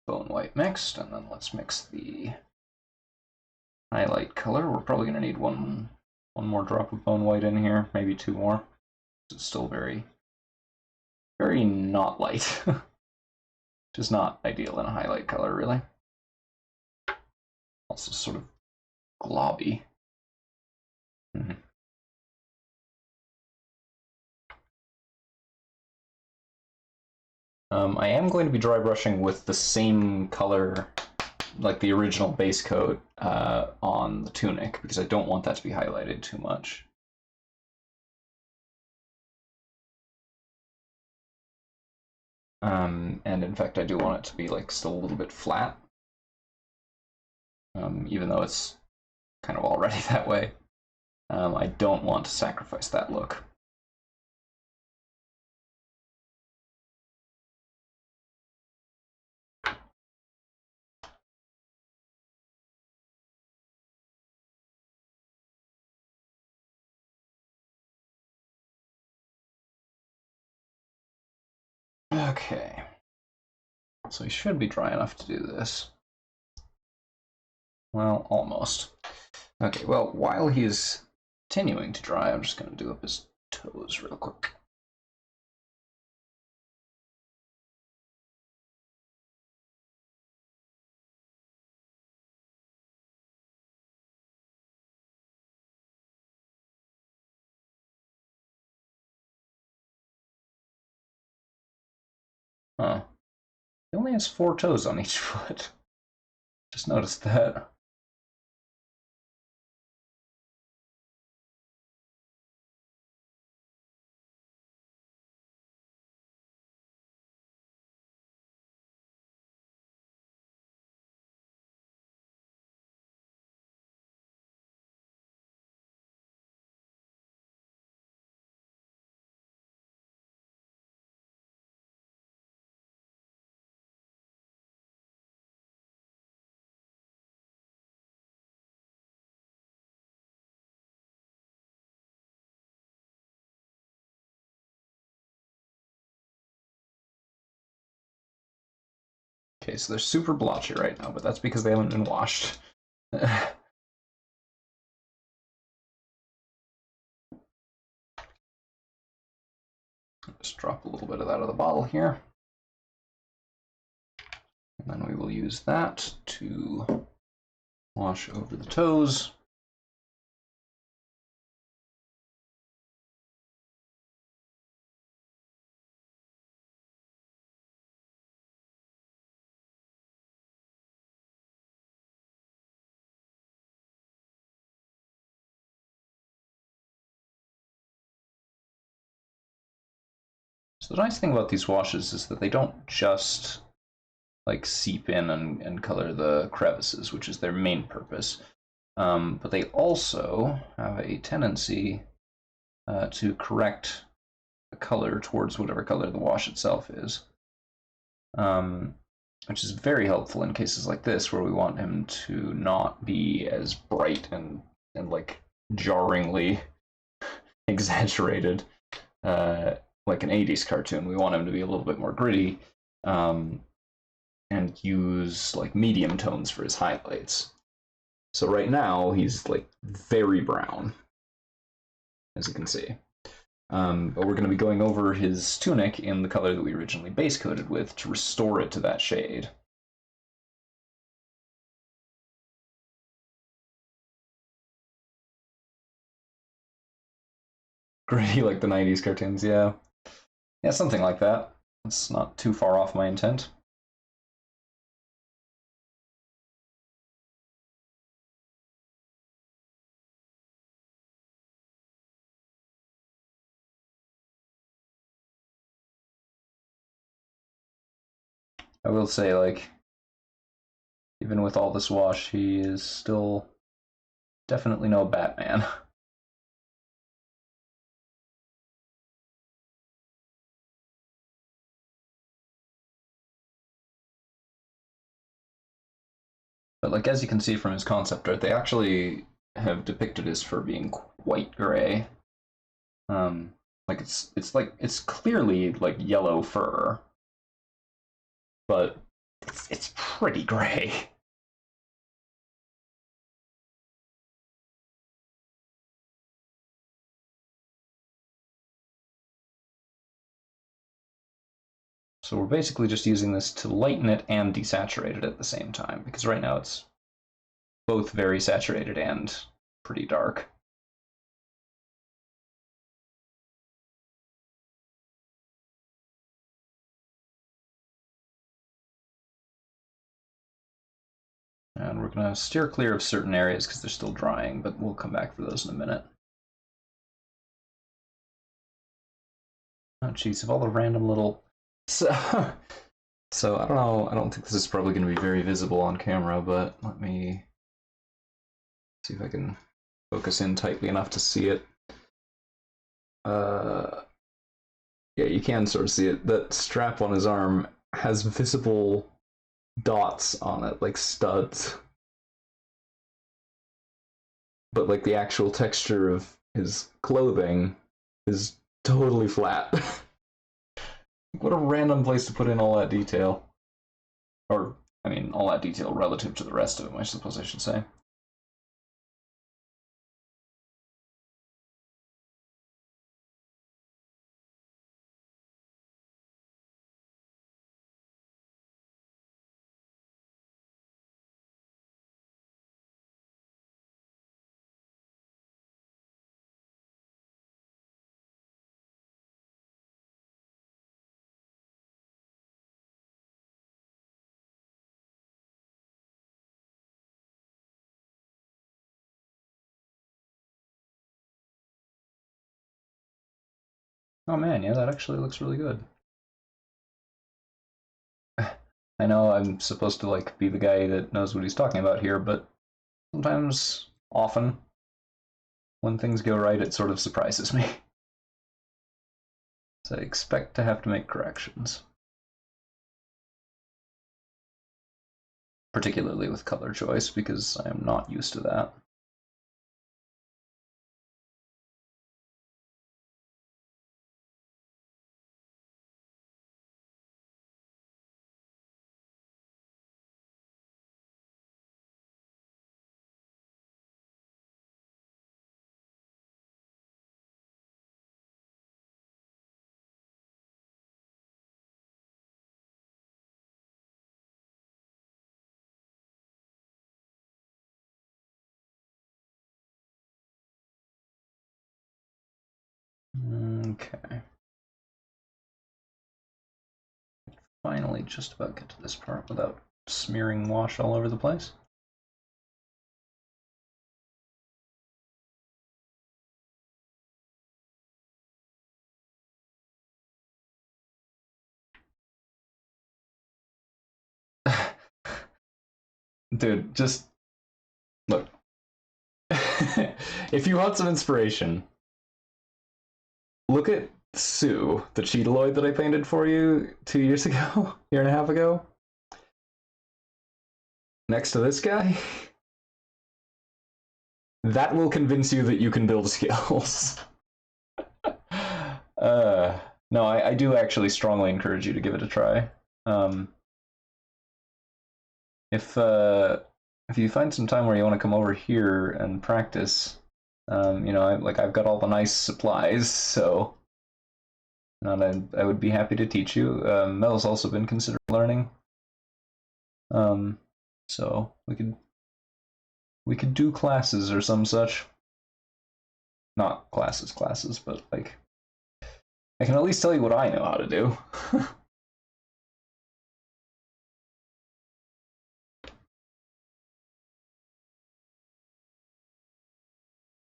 bone white mixed, and then let's mix the highlight color. We're probably going to need one more drop of bone white in here, maybe two more. It's still very, very not light. Which is not ideal in a highlight color, really. Also sort of globby. Mm-hmm. I am going to be dry brushing with the same color, like the original base coat, on the tunic, because I don't want that to be highlighted too much. And in fact, I do want it to be like still a little bit flat, even though it's kind of already that way. I don't want to sacrifice that look. Okay. So he should be dry enough to do this. Well, almost. Okay, well, while he's continuing to dry, I'm just going to do up his toes real quick. Huh. He only has 4 toes on each foot. Just noticed that. Okay, so they're super blotchy right now, but that's because they haven't been washed. Just drop a little bit of that out of the bottle here. And then we will use that to wash over the toes. So the nice thing about these washes is that they don't just like seep in and color the crevices, which is their main purpose, but they also have a tendency to correct the color towards whatever color the wash itself is, which is very helpful in cases like this where we want him to not be as bright and like jarringly exaggerated like an 80s cartoon. We want him to be a little bit more gritty, and use like medium tones for his highlights. So right now he's like very brown, as you can see. But we're going to be going over his tunic in the color that we originally base coated with to restore it to that shade. Gritty like the 90s cartoons, yeah. Yeah, something like that. It's not too far off my intent. I will say, like, even with all this wash, he is still definitely no Batman. But like as you can see from his concept art, they actually have depicted his fur being quite gray. Like it's clearly like yellow fur, but it's pretty gray. So we're basically just using this to lighten it and desaturate it at the same time, because right now it's both very saturated and pretty dark. And we're going to steer clear of certain areas because they're still drying, but we'll come back for those in a minute. Oh jeez, of all the random little... So, I don't know, I don't think this is probably going to be very visible on camera, but let me see if I can focus in tightly enough to see it. Yeah, you can sort of see it. That strap on his arm has visible dots on it, like studs. But like the actual texture of his clothing is totally flat. What a random place to put in all that detail. Or, I mean, all that detail relative to the rest of him, I suppose I should say. Oh man, yeah, that actually looks really good. I know I'm supposed to like be the guy that knows what he's talking about here, but sometimes, often, when things go right, it sort of surprises me. So I expect to have to make corrections. Particularly with color choice, because I am not used to that. Okay. Finally, just about get to this part without smearing wash all over the place. Dude, just look. If you want some inspiration, look at Sue, the Cheetaloid that I painted for you 2 years ago, year and a half ago. Next to this guy, that will convince you that you can build skills. No, I do actually strongly encourage you to give it a try. If you find some time where you want to come over here and practice, you know, I've got all the nice supplies, so and I would be happy to teach you. Mel's also been considering learning, so we could do classes or some such. Not classes, but like I can at least tell you what I know how to do.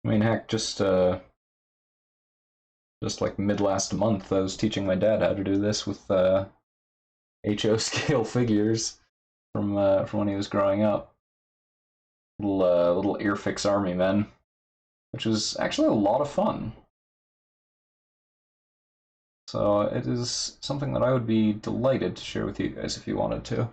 I mean, heck, just like mid last month, I was teaching my dad how to do this with HO scale figures from when he was growing up. Little Airfix army men, which was actually a lot of fun. So it is something that I would be delighted to share with you guys if you wanted to.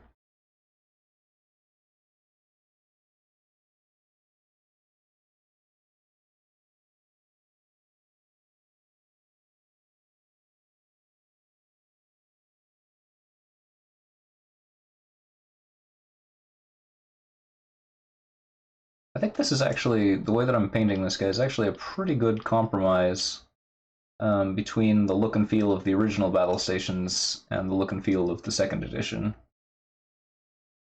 I think this is actually, the way that I'm painting this guy is actually a pretty good compromise between the look and feel of the original Battlestations and the look and feel of the second edition.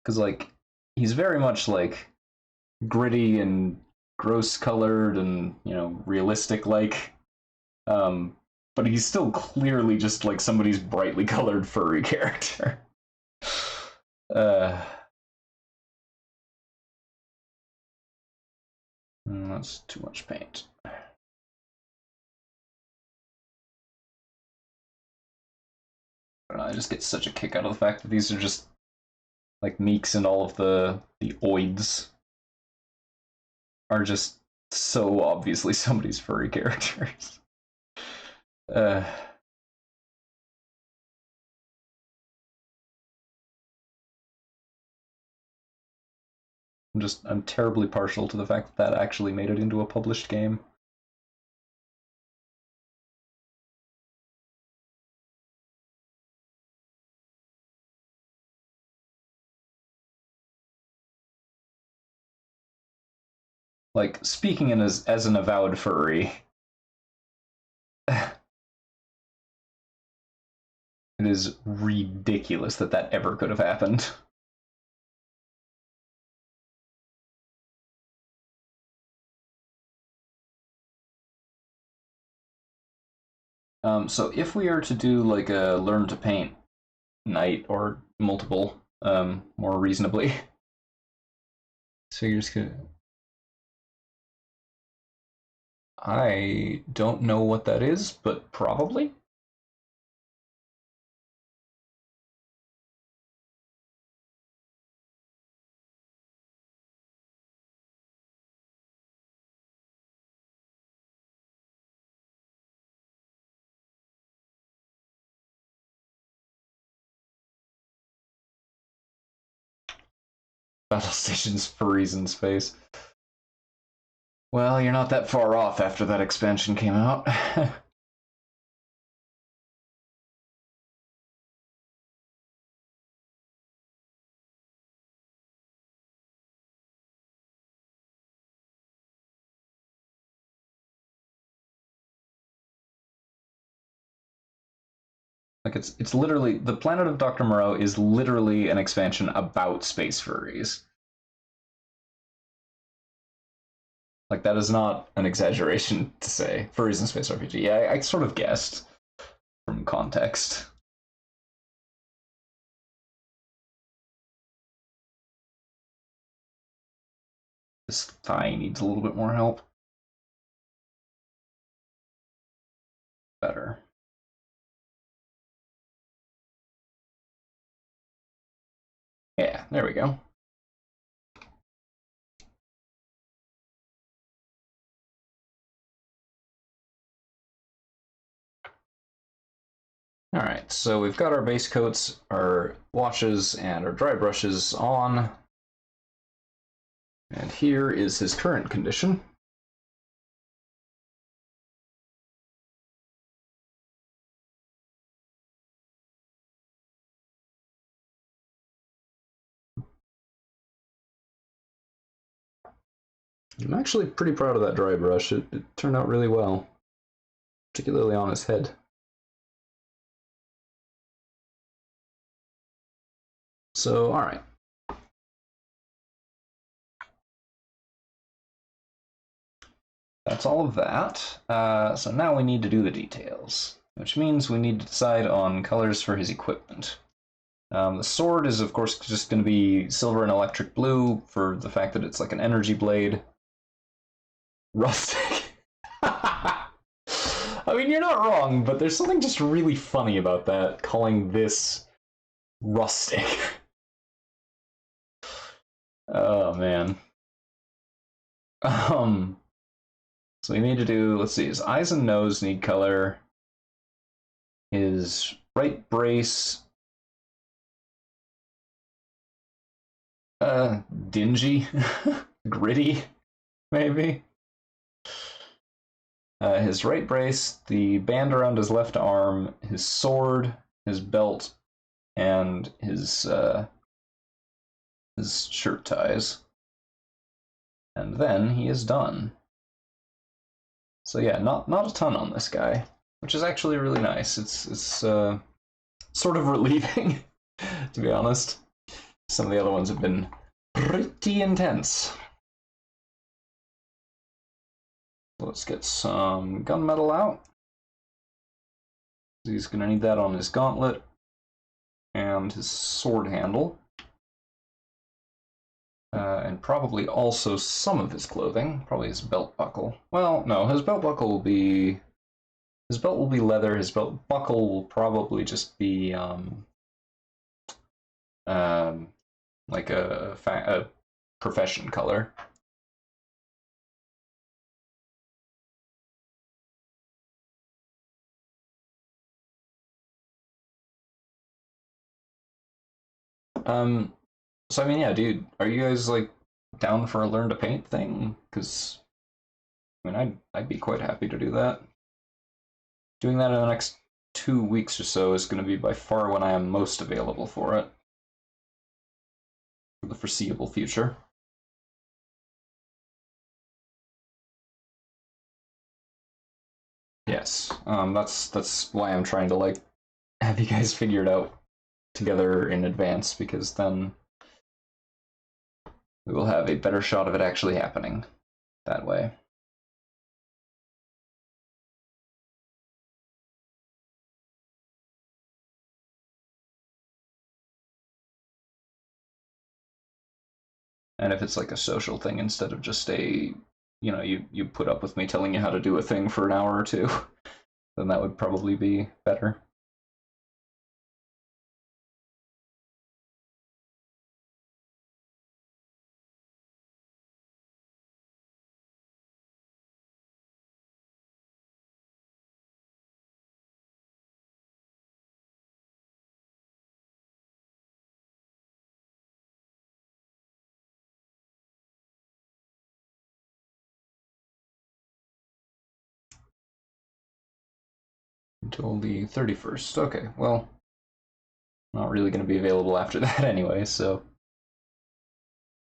Because, like, he's very much, like, gritty and gross colored and, you know, realistic like. But he's still clearly just, like, somebody's brightly colored furry character. That's too much paint. I just get such a kick out of the fact that these are just like Meeks, and all of the oids are just so obviously somebody's furry characters. I'm terribly partial to the fact that that actually made it into a published game. Like, speaking in as an avowed furry, it is ridiculous that that ever could have happened. So if we are to do like a learn to paint night or multiple, more reasonably, so you're just gonna. I don't know what that is, but probably. Battlestations furries in space. Well, you're not that far off after that expansion came out. Like it's literally the planet of Dr. Moreau is literally an expansion about space furries. Like that is not an exaggeration to say. Furries in space RPG. Yeah, I sort of guessed from context. This thigh needs a little bit more help. Better. Yeah, there we go. Alright, so we've got our base coats, our washes, and our dry brushes on. And here is his current condition. I'm actually pretty proud of that dry brush. It turned out really well, particularly on his head. So, alright. That's all of that. So now we need to do the details, which means we need to decide on colors for his equipment. The sword is, of course, just going to be silver and electric blue for the fact that it's like an energy blade. Rustic. I mean, you're not wrong, but there's something just really funny about that, calling this Rustic. Oh man. Um, so we need to do, let's see, his eyes and nose need color. His right brace, dingy, gritty, maybe. His right brace, the band around his left arm, his sword, his belt, and his shirt ties. And then he is done. So yeah, not a ton on this guy, which is actually really nice. It's sort of relieving, to be honest. Some of the other ones have been pretty intense. Let's get some gunmetal out. He's gonna need that on his gauntlet and his sword handle. And probably also some of his clothing, probably his belt buckle. Well, no, his belt buckle will be leather. His belt buckle will probably just be like a profession color. Um, so I mean, yeah, dude, are you guys like down for a learn to paint thing? Because I mean, I'd be quite happy to do that. Doing that in the next 2 weeks or so is going to be by far when I am most available for it for the foreseeable future. Yes, that's why I'm trying to like have you guys figured out together in advance because then we will have a better shot of it actually happening that way. And if it's like a social thing instead of just a, you put up with me telling you how to do a thing for an hour or two, then that would probably be better. Until the 31st. Okay, well, not really going to be available after that anyway, so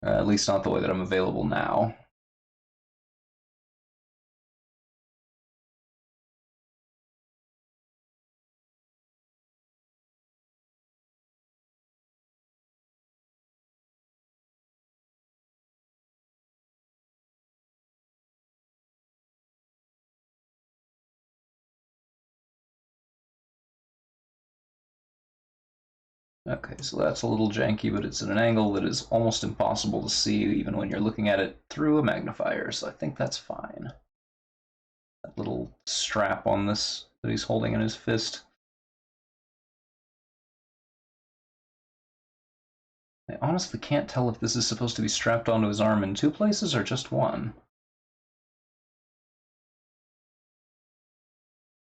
at least not the way that I'm available now. Okay, so that's a little janky, but it's at an angle that is almost impossible to see even when you're looking at it through a magnifier, so I think that's fine. That little strap on this that he's holding in his fist. I honestly can't tell if this is supposed to be strapped onto his arm in two places or just one.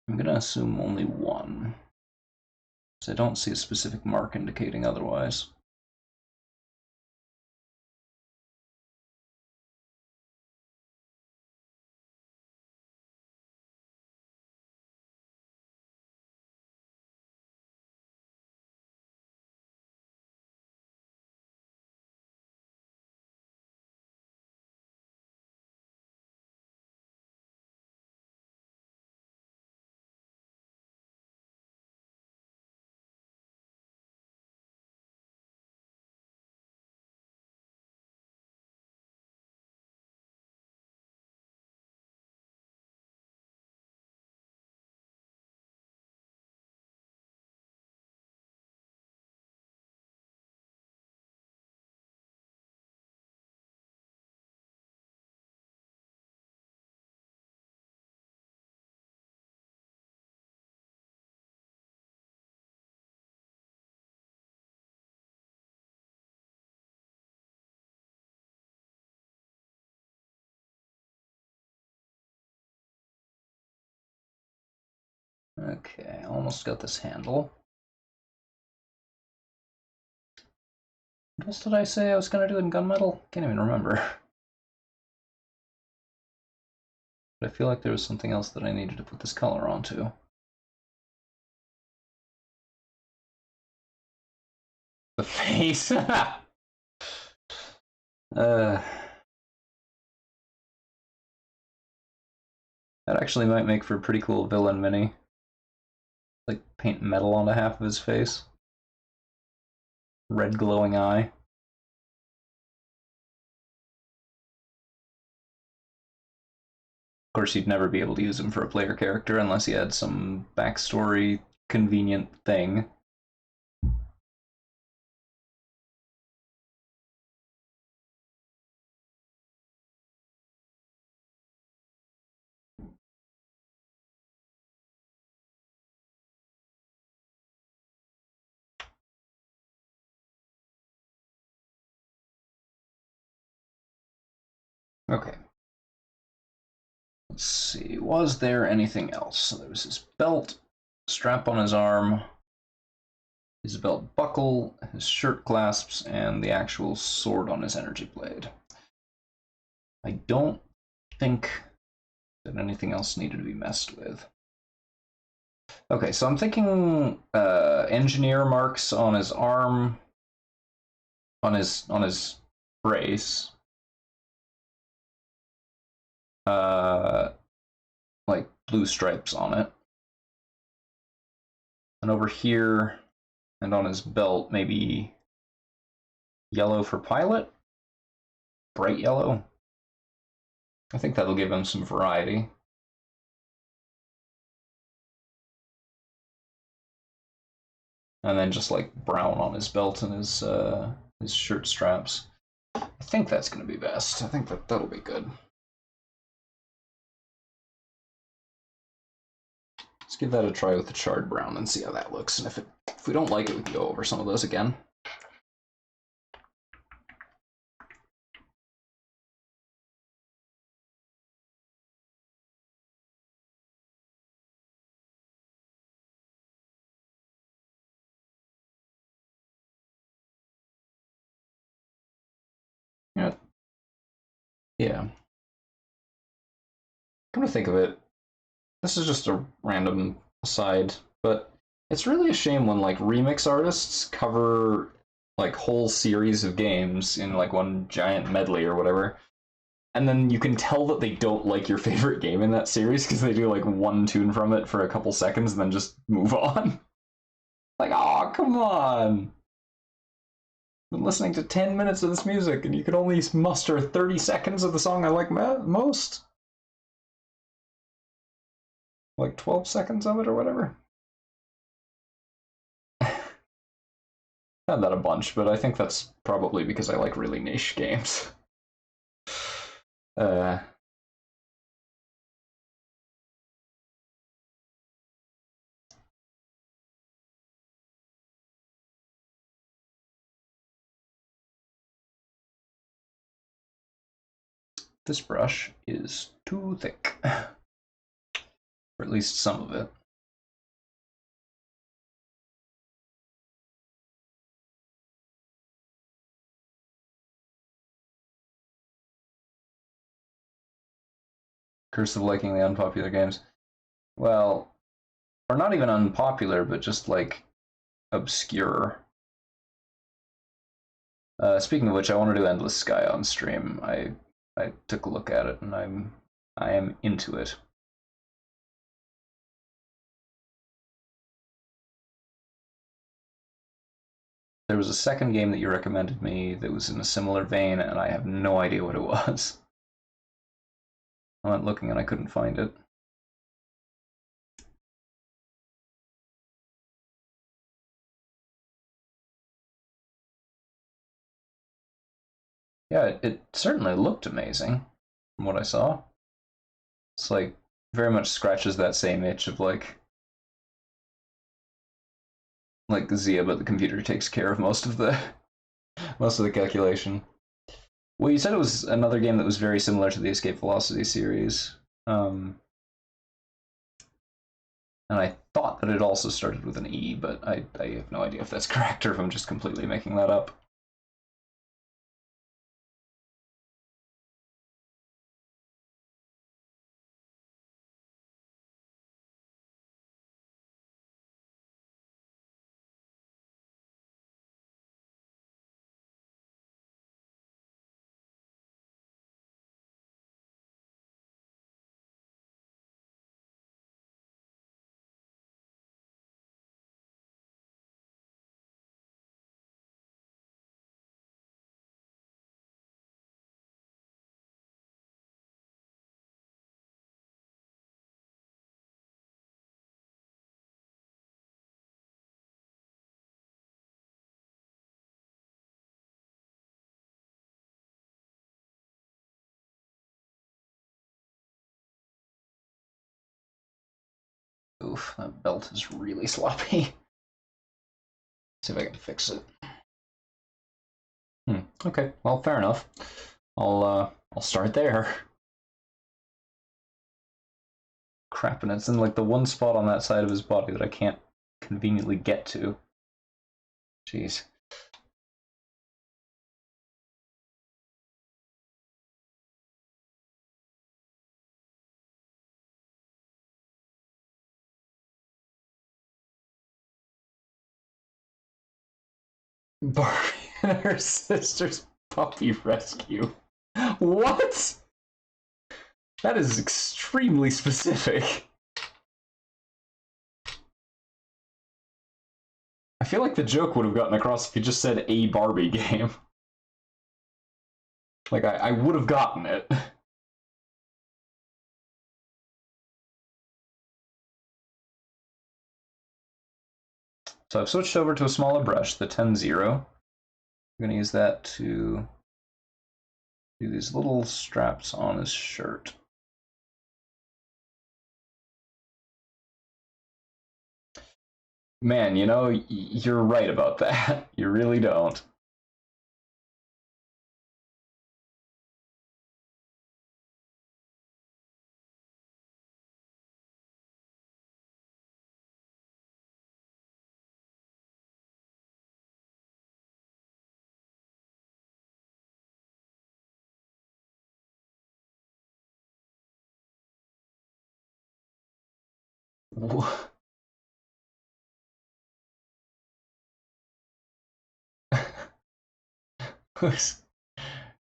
I'm gonna assume only one, because I don't see a specific mark indicating otherwise. Okay, almost got this handle. What else did I say I was gonna do in gunmetal? Can't even remember. But I feel like there was something else that I needed to put this color onto. The face. That actually might make for a pretty cool villain mini. Like paint metal onto half of his face. Red glowing eye. Of course, you'd never be able to use him for a player character unless he had some backstory convenient thing. Okay. Let's see, was there anything else? So there was his belt, strap on his arm, his belt buckle, his shirt clasps, and the actual sword on his energy blade. I don't think that anything else needed to be messed with. Okay, so I'm thinking engineer marks on his arm, on his brace. Like blue stripes on it. And over here and on his belt, maybe yellow for pilot? Bright yellow? I think that'll give him some variety. And then just like brown on his belt and his shirt straps. I think that's going to be best. I think that'll be good. Let's give that a try with the charred brown and see how that looks. And if we don't like it, we can go over some of those again. Yeah. Come to think of it, this is just a random aside, but it's really a shame when like remix artists cover like whole series of games in like one giant medley or whatever, and then you can tell that they don't like your favorite game in that series because they do like one tune from it for a couple seconds and then just move on. Like, oh, come on. I've been listening to 10 minutes of this music and you could only muster 30 seconds of the song I like most? Like 12 seconds of it or whatever? Had that a bunch, but I think that's probably because I like really niche games. uh, this brush is too thick. Or at least some of it. Curse of liking the unpopular games. Well, or not even unpopular, but just like obscure. Speaking of which, I want to do Endless Sky on stream. I took a look at it and I am into it. There was a second game that you recommended me that was in a similar vein, and I have no idea what it was. I went looking and I couldn't find it. Yeah, it certainly looked amazing from what I saw. It's like very much scratches that same itch of like Zia, but the computer takes care of most of the most of the calculation. Well, you said it was another game that was very similar to the Escape Velocity series. And I thought that it also started with an E, but I have no idea if that's correct or if I'm just completely making that up. Oof, that belt is really sloppy. See if I can fix it. Okay, well, fair enough. I'll start there. Crap, and it's in like the one spot on that side of his body that I can't conveniently get to. Jeez. Barbie and her sister's puppy rescue. What? That is extremely specific. I feel like the joke would have gotten across if you just said a Barbie game. Like, I would have gotten it. So I've switched over to a smaller brush, the 10-0. I'm going to use that to do these little straps on his shirt. Man, you know, you're right about that. You really don't. who's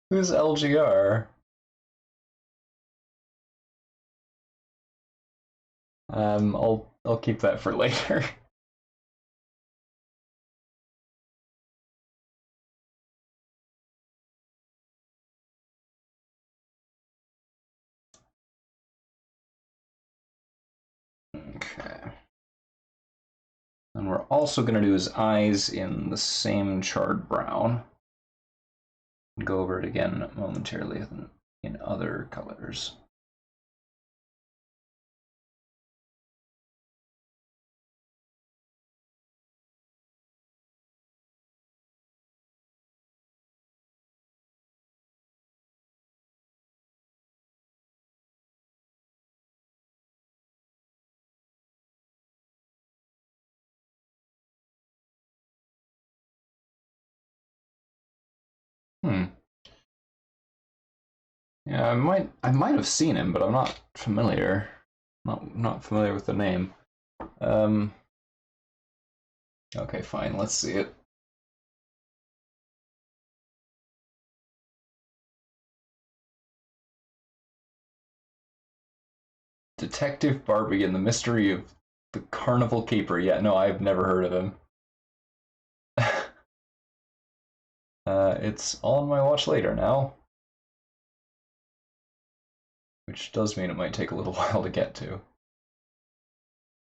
who's LGR? I'll keep that for later. Okay. And we're also going to do his eyes in the same charred brown. Go over it again momentarily in other colors. Yeah, I might have seen him, but I'm not familiar. Not familiar with the name. Um. Okay, fine. Let's see it. Detective Barbie and the Mystery of the Carnival Caper. Yeah, no, I've never heard of him. It's on my watch later now, which does mean it might take a little while to get to,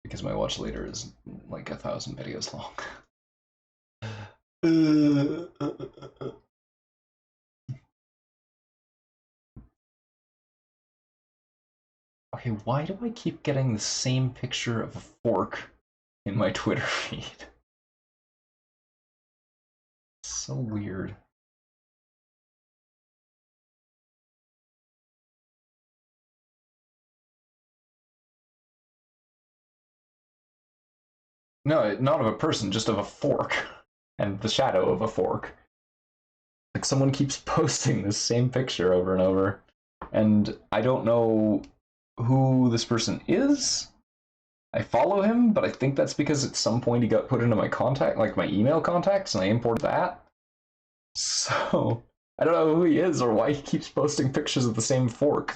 because my watch later is like 1,000 videos long. Okay, why do I keep getting the same picture of a fork in my Twitter feed? It's so weird. No, not of a person, just of a fork. And the shadow of a fork. Like someone keeps posting this same picture over and over. And I don't know who this person is. I follow him, but I think that's because at some point he got put into my contact, like my email contacts, and I imported that. So I don't know who he is or why he keeps posting pictures of the same fork.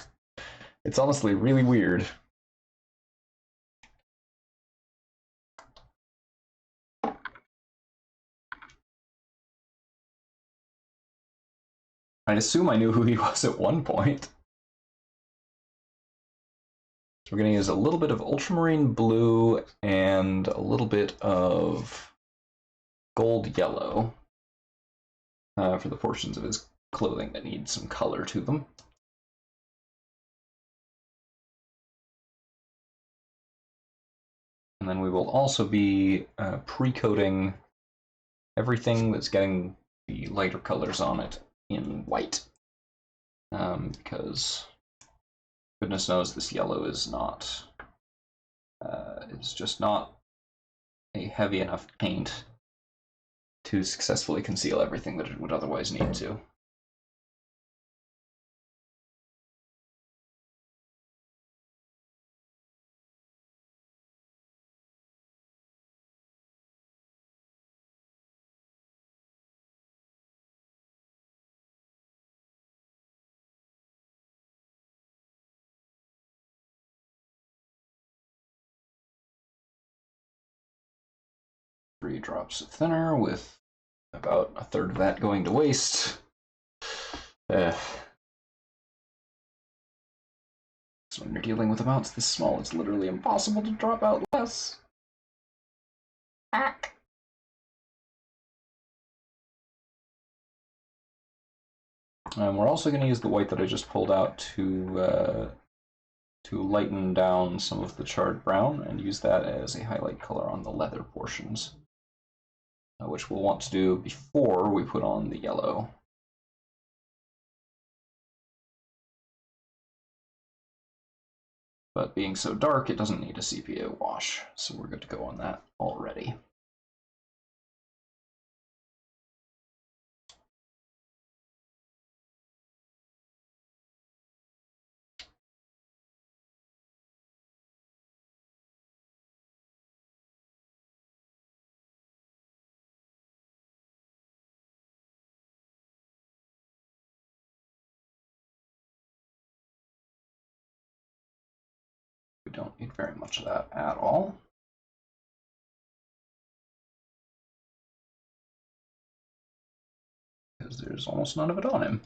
It's honestly really weird. I'd assume I knew who he was at one point. So we're going to use a little bit of ultramarine blue and a little bit of gold yellow for the portions of his clothing that need some color to them. And then we will also be pre-coating everything that's getting the lighter colors on it in white. Because goodness knows this yellow is not, it's just not a heavy enough paint to successfully conceal everything that it would otherwise need to. Three drops of thinner with about a third of that going to waste. So when you're dealing with amounts this small, it's literally impossible to drop out less. We're also going to use the white that I just pulled out to lighten down some of the charred brown and use that as a highlight color on the leather portions, which we'll want to do before we put on the yellow. But being so dark, it doesn't need a sepia wash, so we're good to go on that already. We don't need very much of that at all. Because there's almost none of it on him.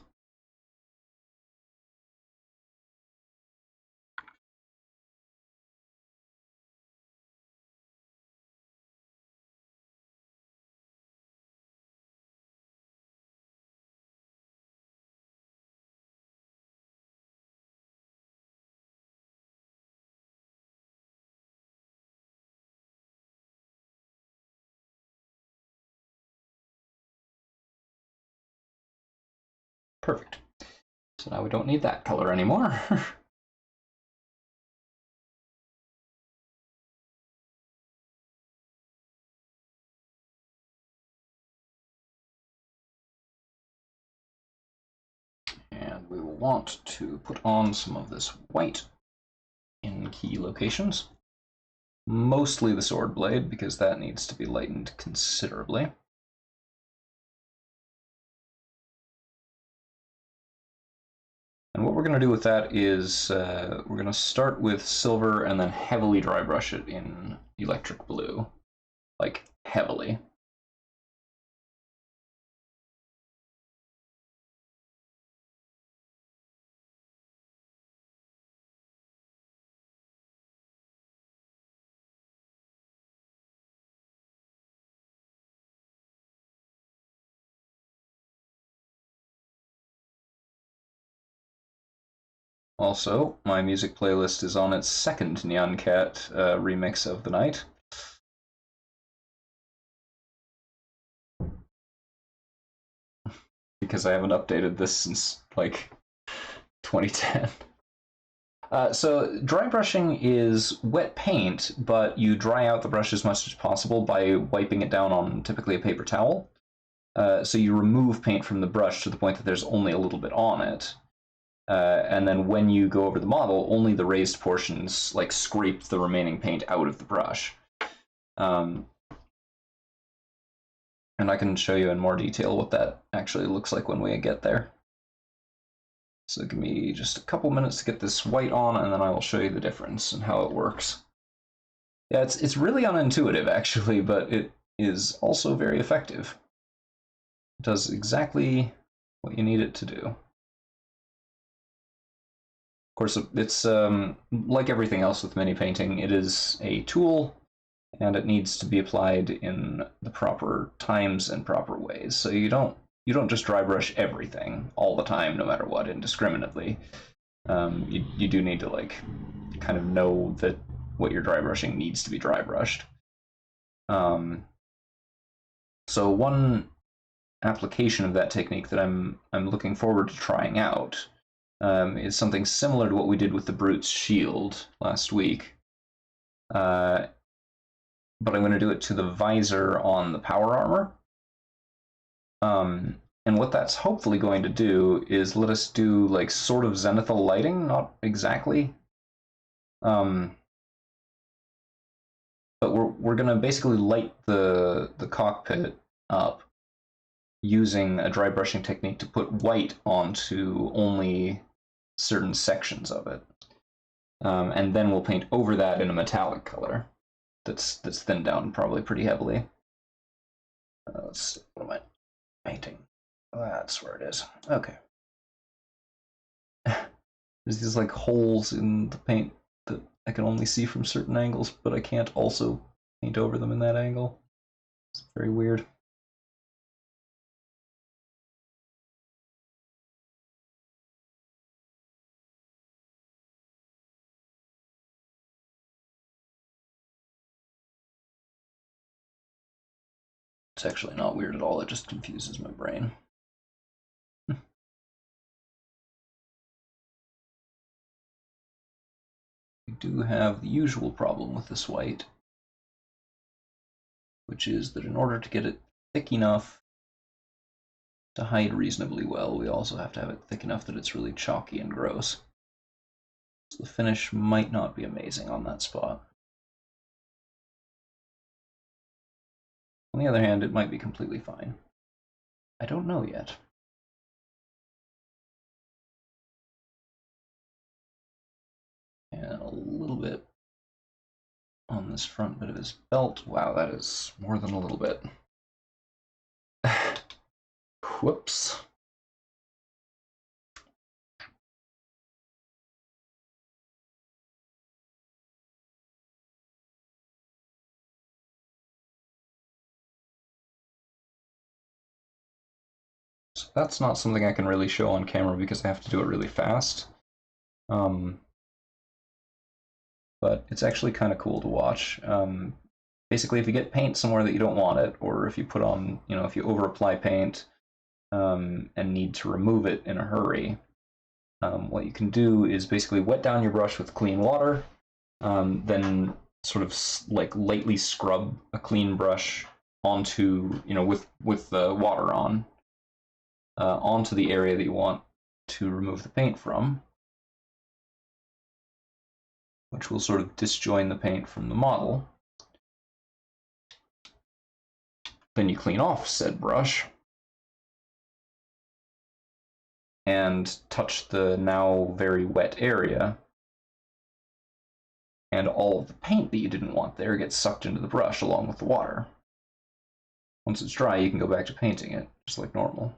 Perfect. So now we don't need that color anymore. And we will want to put on some of this white in key locations. Mostly the sword blade, because that needs to be lightened considerably. And what we're going to do with that is we're going to start with silver and then heavily dry brush it in electric blue. Like, heavily. Also, my music playlist is on its second Nyan Cat remix of the night. Because I haven't updated this since, like, 2010. So dry brushing is wet paint, but you dry out the brush as much as possible by wiping it down on typically a paper towel. So you remove paint from the brush to the point that there's only a little bit on it. And then when you go over the model, only the raised portions like scrape the remaining paint out of the brush. And I can show you in more detail what that actually looks like when we get there. So give me just a couple minutes to get this white on, and then I will show you the difference and how it works. Yeah, it's really unintuitive actually, but it is also very effective. It does exactly what you need it to do. Of course, it's like everything else with mini painting, it is a tool, and it needs to be applied in the proper times and proper ways. So you don't just dry brush everything all the time, no matter what, indiscriminately. You do need to like kind of know that what you're dry brushing needs to be dry brushed. So one application of that technique that I'm looking forward to trying out is something similar to what we did with the Brute's shield last week. But I'm going to do it to the visor on the power armor. And what that's hopefully going to do is let us do like sort of zenithal lighting, not exactly. But we're going to basically light the cockpit up using a dry brushing technique to put white onto only certain sections of it. And then we'll paint over that in a metallic color that's thinned down probably pretty heavily. Let's see, what am I painting? That's where it is. Okay. There's these like holes in the paint that I can only see from certain angles, but I can't also paint over them in that angle. It's very weird. It's actually not weird at all, it just confuses my brain. We do have the usual problem with this white, which is that in order to get it thick enough to hide reasonably well, we also have to have it thick enough that it's really chalky and gross. So the finish might not be amazing on that spot. On the other hand, it might be completely fine. I don't know yet. And a little bit on this front bit of his belt. Wow, that is more than a little bit. Whoops. So that's not something I can really show on camera because I have to do it really fast. But it's actually kind of cool to watch. Basically, if you get paint somewhere that you don't want it, or if you put on, if you over apply paint and need to remove it in a hurry, what you can do is basically wet down your brush with clean water, then sort of like lightly scrub a clean brush onto, with the water on, onto the area that you want to remove the paint from, which will sort of disjoin the paint from the model. Then you clean off said brush and touch the now very wet area, and all of the paint that you didn't want there gets sucked into the brush along with the water. Once it's dry, you can go back to painting it, just like normal.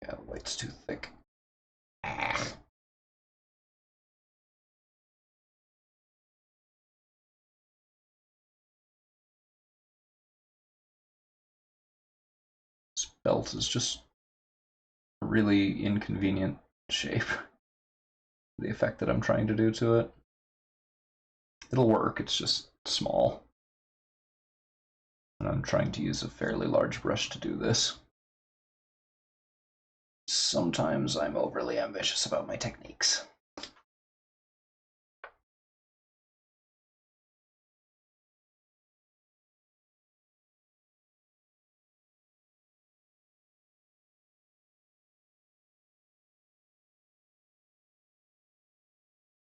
Yeah, the white's too thick. This belt is just a really inconvenient shape. The effect that I'm trying to do to it. It'll work, it's just small. And I'm trying to use a fairly large brush to do this. Sometimes I'm overly ambitious about my techniques.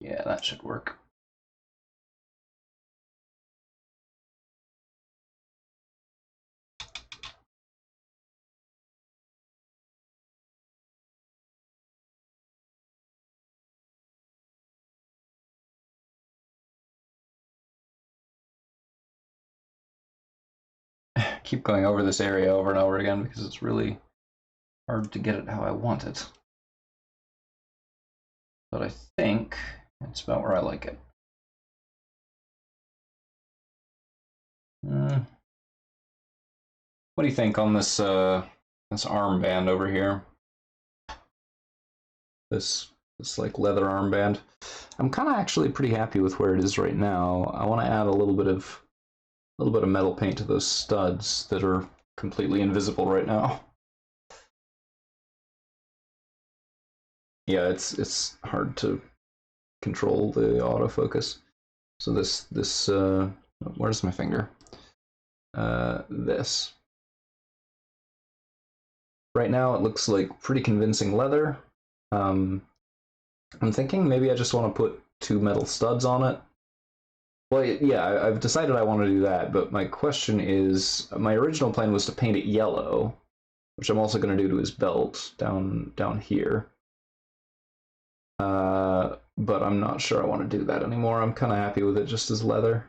Yeah, that should work. Keep going over this area over and over again because it's really hard to get it how I want it. But I think it's about where I like it. What do you think on this this armband over here? This like leather armband. I'm kind of actually pretty happy with where it is right now. I want to add a little bit of metal paint to those studs that are completely invisible right now. Yeah, it's hard to control the autofocus. So this where's my finger? This. Right now it looks like pretty convincing leather. I'm thinking maybe I just want to put 2 metal studs on it. Well, yeah, I've decided I want to do that, but my question is, my original plan was to paint it yellow, which I'm also going to do to his belt down here. But I'm not sure I want to do that anymore. I'm kind of happy with it just as leather.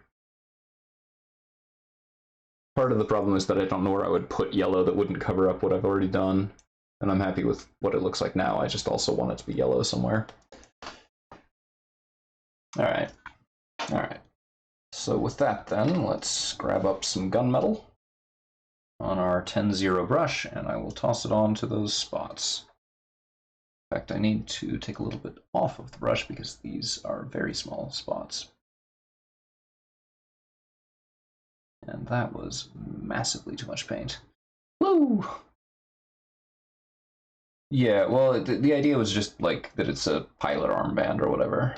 Part of the problem is that I don't know where I would put yellow that wouldn't cover up what I've already done, and I'm happy with what it looks like now. I just also want it to be yellow somewhere. Alright. Alright. So with that then, let's grab up some gunmetal on our 10-0 brush, and I will toss it on to those spots. In fact, I need to take a little bit off of the brush because these are very small spots. And that was massively too much paint. Woo! Yeah, well, the idea was just like that it's a pilot armband or whatever.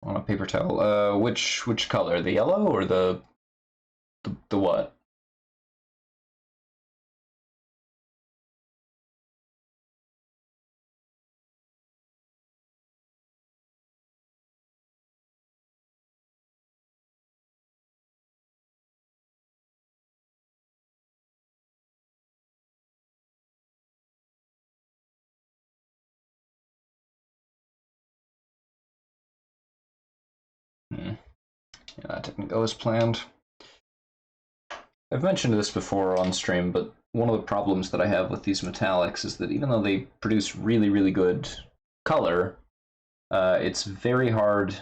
On a paper towel. Which color? The yellow or the what? Yeah, that didn't go as planned. I've mentioned this before on stream, but one of the problems that I have with these metallics is that even though they produce really, really good color, it's very hard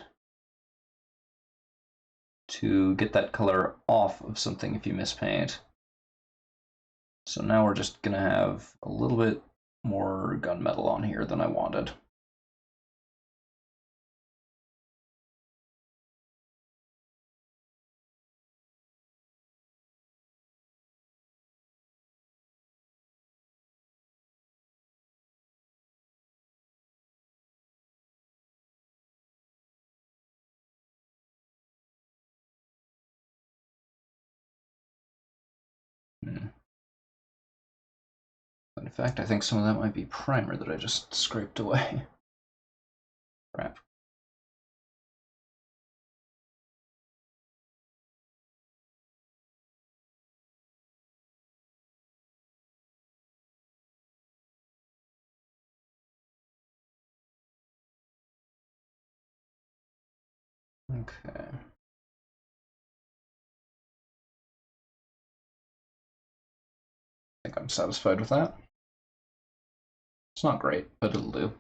to get that color off of something if you mispaint. So now we're just gonna have a little bit more gunmetal on here than I wanted. But in fact, I think some of that might be primer that I just scraped away. Crap. Okay. I think I'm satisfied with that. It's not great, but it'll do.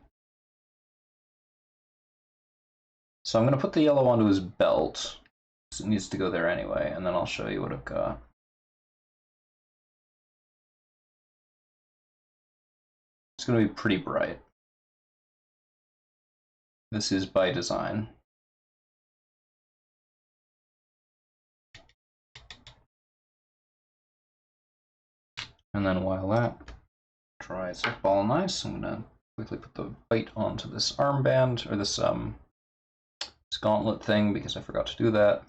So I'm going to put the yellow onto his belt. So it needs to go there anyway, and then I'll show you what I've got. It's going to be pretty bright. This is by design. And then while that dries up all nice, I'm going to quickly put the weight onto this armband, or this gauntlet thing, because I forgot to do that.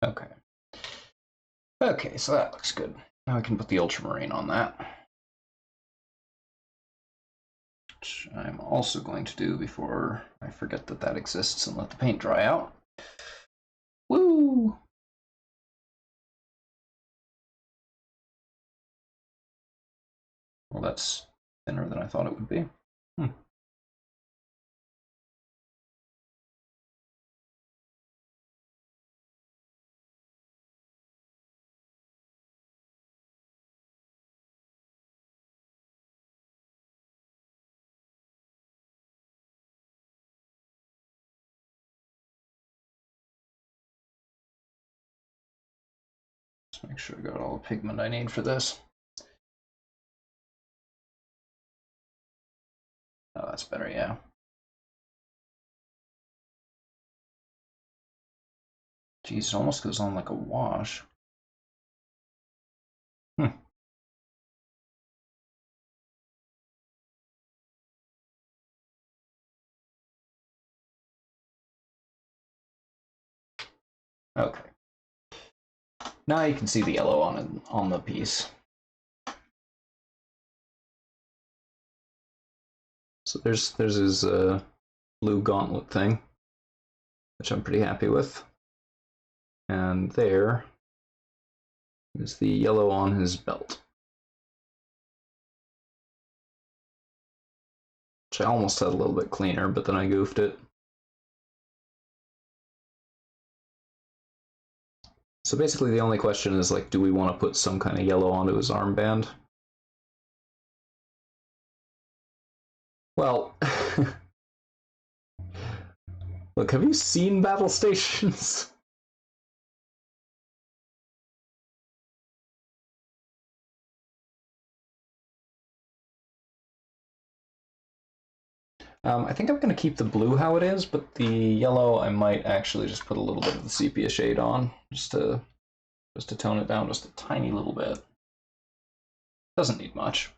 Okay. Okay, so that looks good. Now I can put the ultramarine on that. Which I'm also going to do before I forget that that exists and let the paint dry out. Woo! Well, that's thinner than I thought it would be. Just make sure I got all the pigment I need for this. Oh, that's better, yeah. Geez, it almost goes on like a wash. Okay. Now you can see the yellow on the piece. So there's his blue gauntlet thing, which I'm pretty happy with. And there is the yellow on his belt. Which I almost had a little bit cleaner, but then I goofed it. So basically the only question is, like, do we want to put some kind of yellow onto his armband? Well, look, have you seen Battlestations? I think I'm going to keep the blue how it is, but the yellow I might actually just put a little bit of the sepia shade on, just to tone it down just a tiny little bit. Doesn't need much.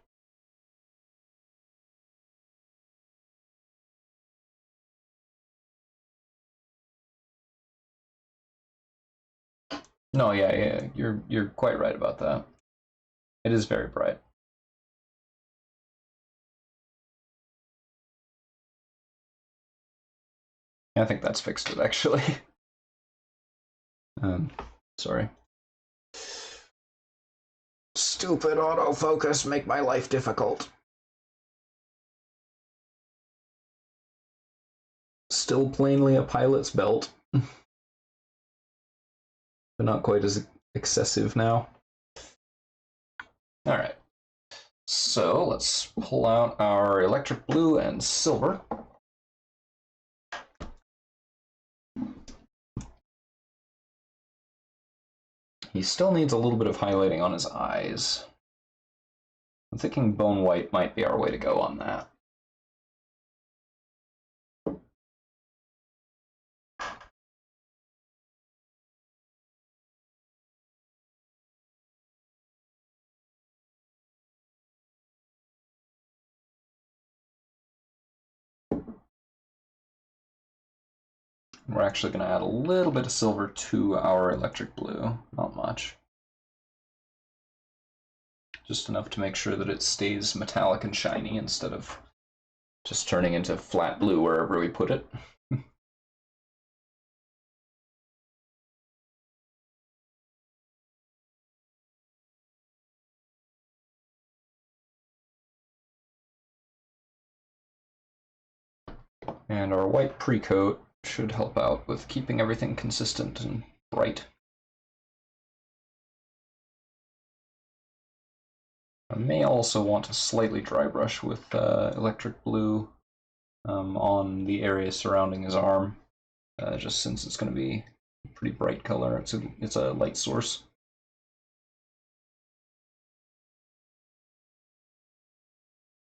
No, yeah, you're quite right about that. It is very bright. I think that's fixed it actually. Sorry. Stupid autofocus, make my life difficult. Still plainly a pilot's belt. But not quite as excessive now. Alright. So let's pull out our electric blue and silver. He still needs a little bit of highlighting on his eyes. I'm thinking bone white might be our way to go on that. We're actually going to add a little bit of silver to our electric blue, not much. Just enough to make sure that it stays metallic and shiny instead of just turning into flat blue wherever we put it. And our white pre-coat should help out with keeping everything consistent and bright. I may also want to slightly dry brush with electric blue on the area surrounding his arm, just since it's going to be a pretty bright color. It's a light source.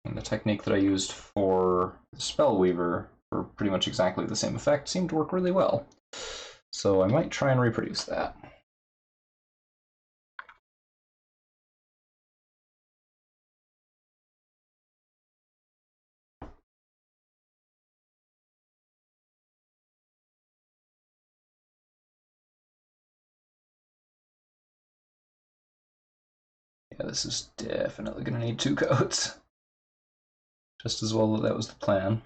And the technique that I used for Spellweaver for pretty much exactly the same effect seemed to work really well. So I might try and reproduce that. Yeah, this is definitely going to need 2 coats. Just as well that was the plan.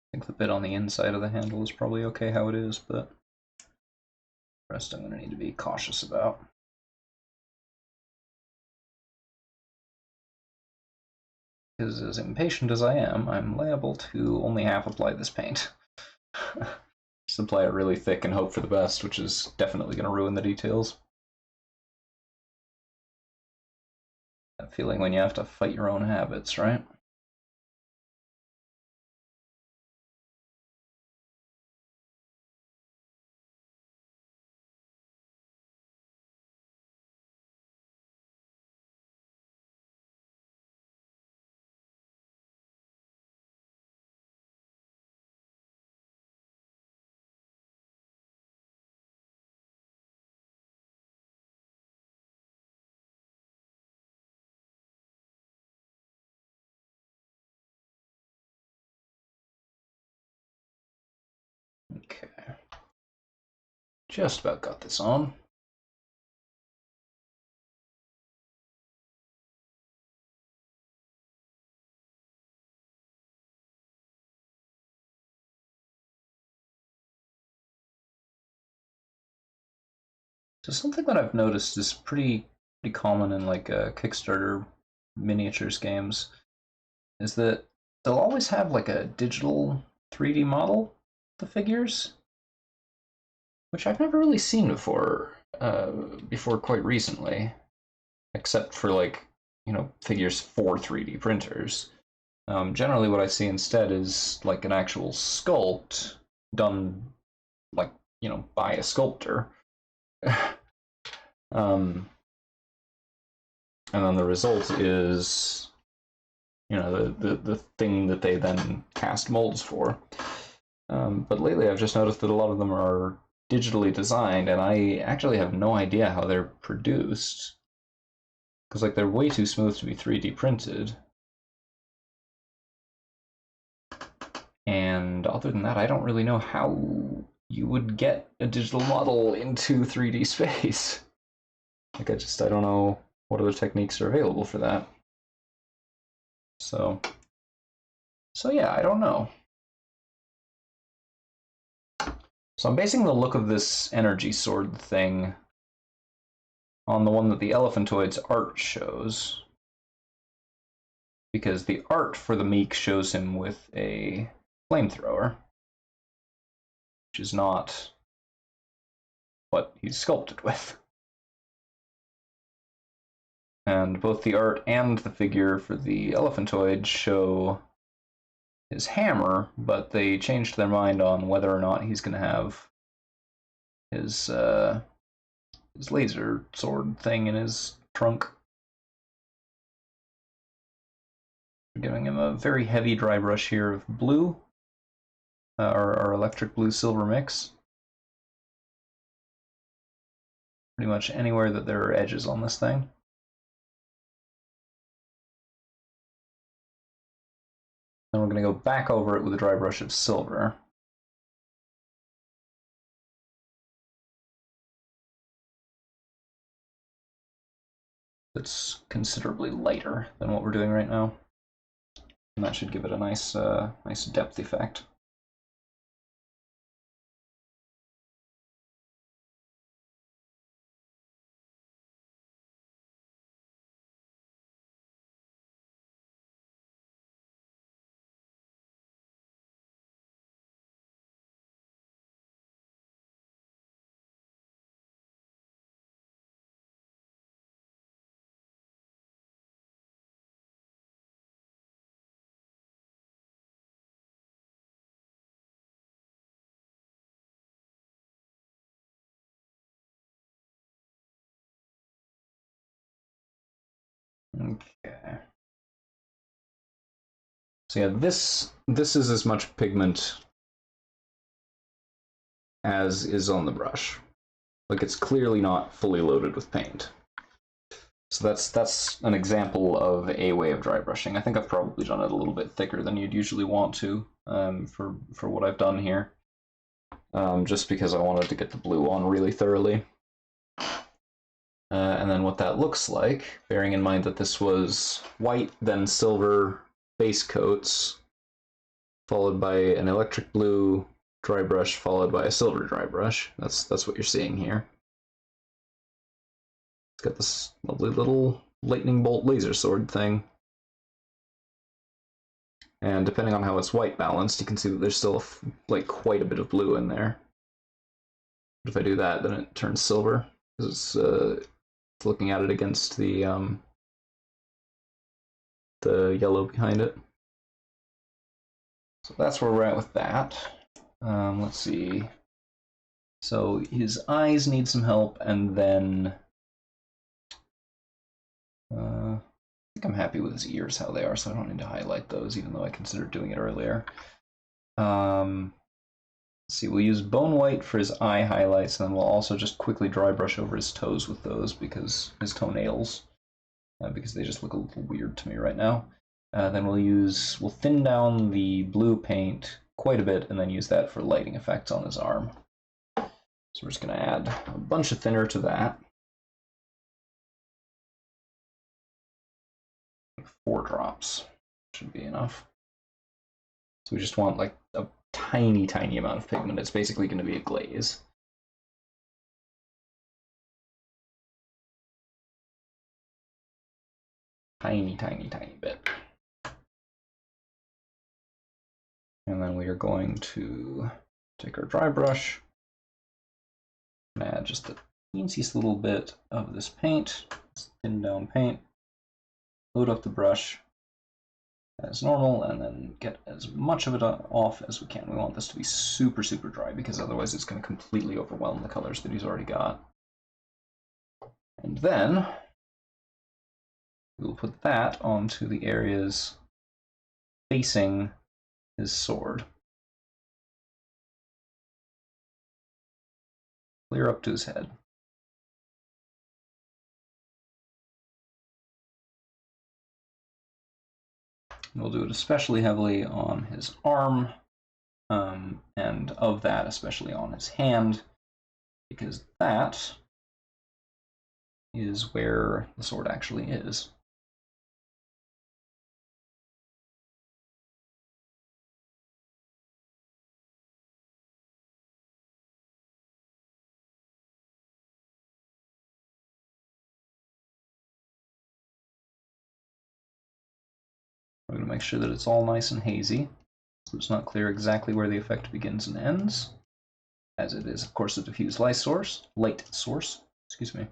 I think the bit on the inside of the handle is probably okay how it is, but the rest I'm going to need to be cautious about. Because as impatient as I am, I'm liable to only half apply this paint. Just apply it really thick and hope for the best, which is definitely going to ruin the details. That feeling when you have to fight your own habits, right? Okay. Just about got this on. So something that I've noticed is pretty common in like Kickstarter miniatures games is that they'll always have like a digital 3D model of the figures, which I've never really seen before quite recently, except for like figures for 3D printers. Generally, what I see instead is like an actual sculpt done like by a sculptor. And then the result is the thing that they then cast molds for. But lately I've just noticed that a lot of them are digitally designed, and I actually have no idea how they're produced, because like they're way too smooth to be 3D printed. And other than that, I don't really know how you would get a digital model into 3D space. Like I don't know what other techniques are available for that. So yeah, I don't know. So I'm basing the look of this energy sword thing on the one that the Elephantoid's art shows, because the art for the Meek shows him with a flamethrower, which is not what he's sculpted with. And both the art and the figure for the Elephantoid show his hammer, but they changed their mind on whether or not he's going to have his laser sword thing in his trunk. We're giving him a very heavy dry brush here of blue, our electric blue silver mix. Pretty much anywhere that there are edges on this thing. Then we're going to go back over it with a dry brush of silver. It's considerably lighter than what we're doing right now. And that should give it a nice depth effect. Okay. So yeah, this is as much pigment as is on the brush. Like, it's clearly not fully loaded with paint. So that's an example of a way of dry brushing. I think I've probably done it a little bit thicker than you'd usually want to for what I've done here, just because I wanted to get the blue on really thoroughly. And then what that looks like, bearing in mind that this was white, then silver base coats, followed by an electric blue dry brush, followed by a silver dry brush. That's what you're seeing here. It's got this lovely little lightning bolt laser sword thing. And depending on how it's white balanced, you can see that there's still like quite a bit of blue in there. But if I do that, then it turns silver, because it's looking at it against the yellow behind it. So that's where we're at with that. Let's see. So his eyes need some help, and then I think I'm happy with his ears how they are, so I don't need to highlight those, even though I considered doing it earlier. Let's see, we'll use bone white for his eye highlights, and then we'll also just quickly dry brush over his toes with those, because his toenails, because they just look a little weird to me right now. Then we'll thin down the blue paint quite a bit, and then use that for lighting effects on his arm. So we're just going to add a bunch of thinner to that. 4 drops should be enough. So we just want like a tiny, tiny amount of pigment. It's basically going to be a glaze. Tiny, tiny, tiny bit. And then we are going to take our dry brush and add just the teeniest little bit of this paint, this thin down paint. Load up the brush as normal, and then get as much of it off as we can. We want this to be super, super dry, because otherwise it's going to completely overwhelm the colors that he's already got. And then we'll put that onto the areas facing his sword. Clear up to his head. We'll do it especially heavily on his arm, and of that, especially on his hand, because that is where the sword actually is. We're going to make sure that it's all nice and hazy, so it's not clear exactly where the effect begins and ends, as it is, of course, a diffuse light source, excuse me.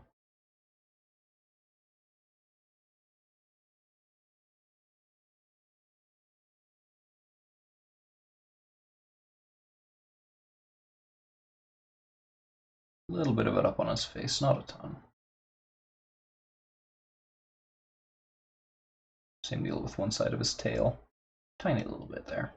little bit of it up on his face, not a ton. Same deal with one side of his tail. Tiny little bit there.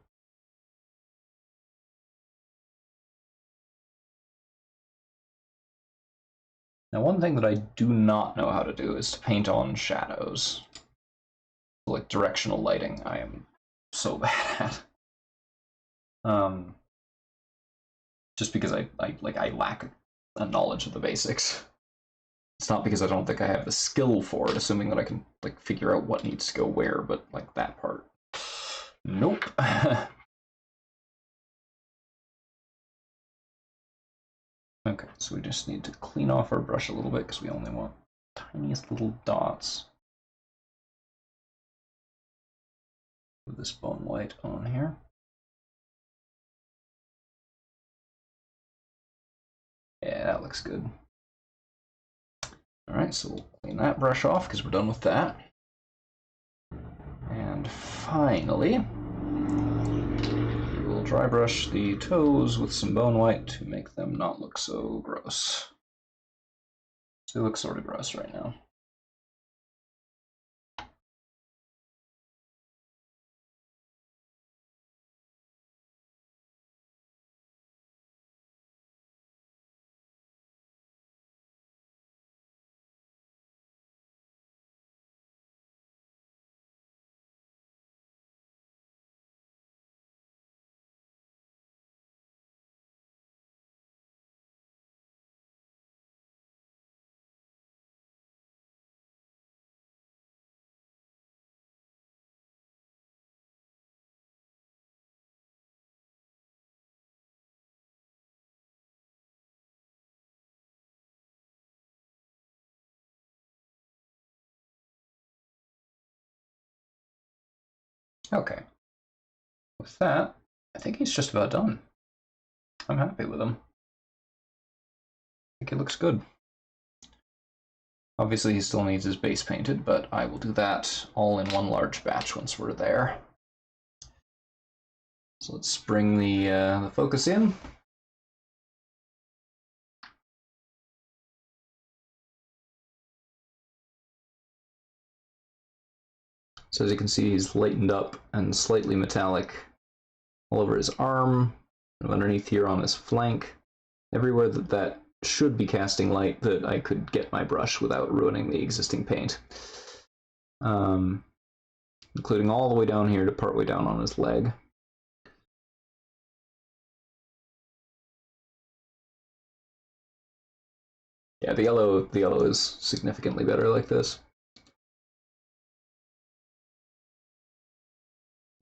Now, one thing that I do not know how to do is to paint on shadows. Like directional lighting, I am so bad at. Just because I lack a knowledge of the basics. It's not because I don't think I have the skill for it, assuming that I can like figure out what needs to go where, but like that part. Nope. Okay, so we just need to clean off our brush a little bit because we only want tiniest little dots. Put this bone white on here. Yeah, that looks good. Alright, so we'll clean that brush off because we're done with that. And finally, we will dry brush the toes with some bone white to make them not look so gross. So they look sort of gross right now. Okay. With that, I think he's just about done. I'm happy with him. I think it looks good. Obviously, he still needs his base painted, but I will do that all in one large batch once we're there. So let's bring the focus in. So as you can see, he's lightened up and slightly metallic all over his arm, and underneath here on his flank, everywhere that should be casting light that I could get my brush without ruining the existing paint. Including all the way down here to partway down on his leg. Yeah, the yellow is significantly better like this.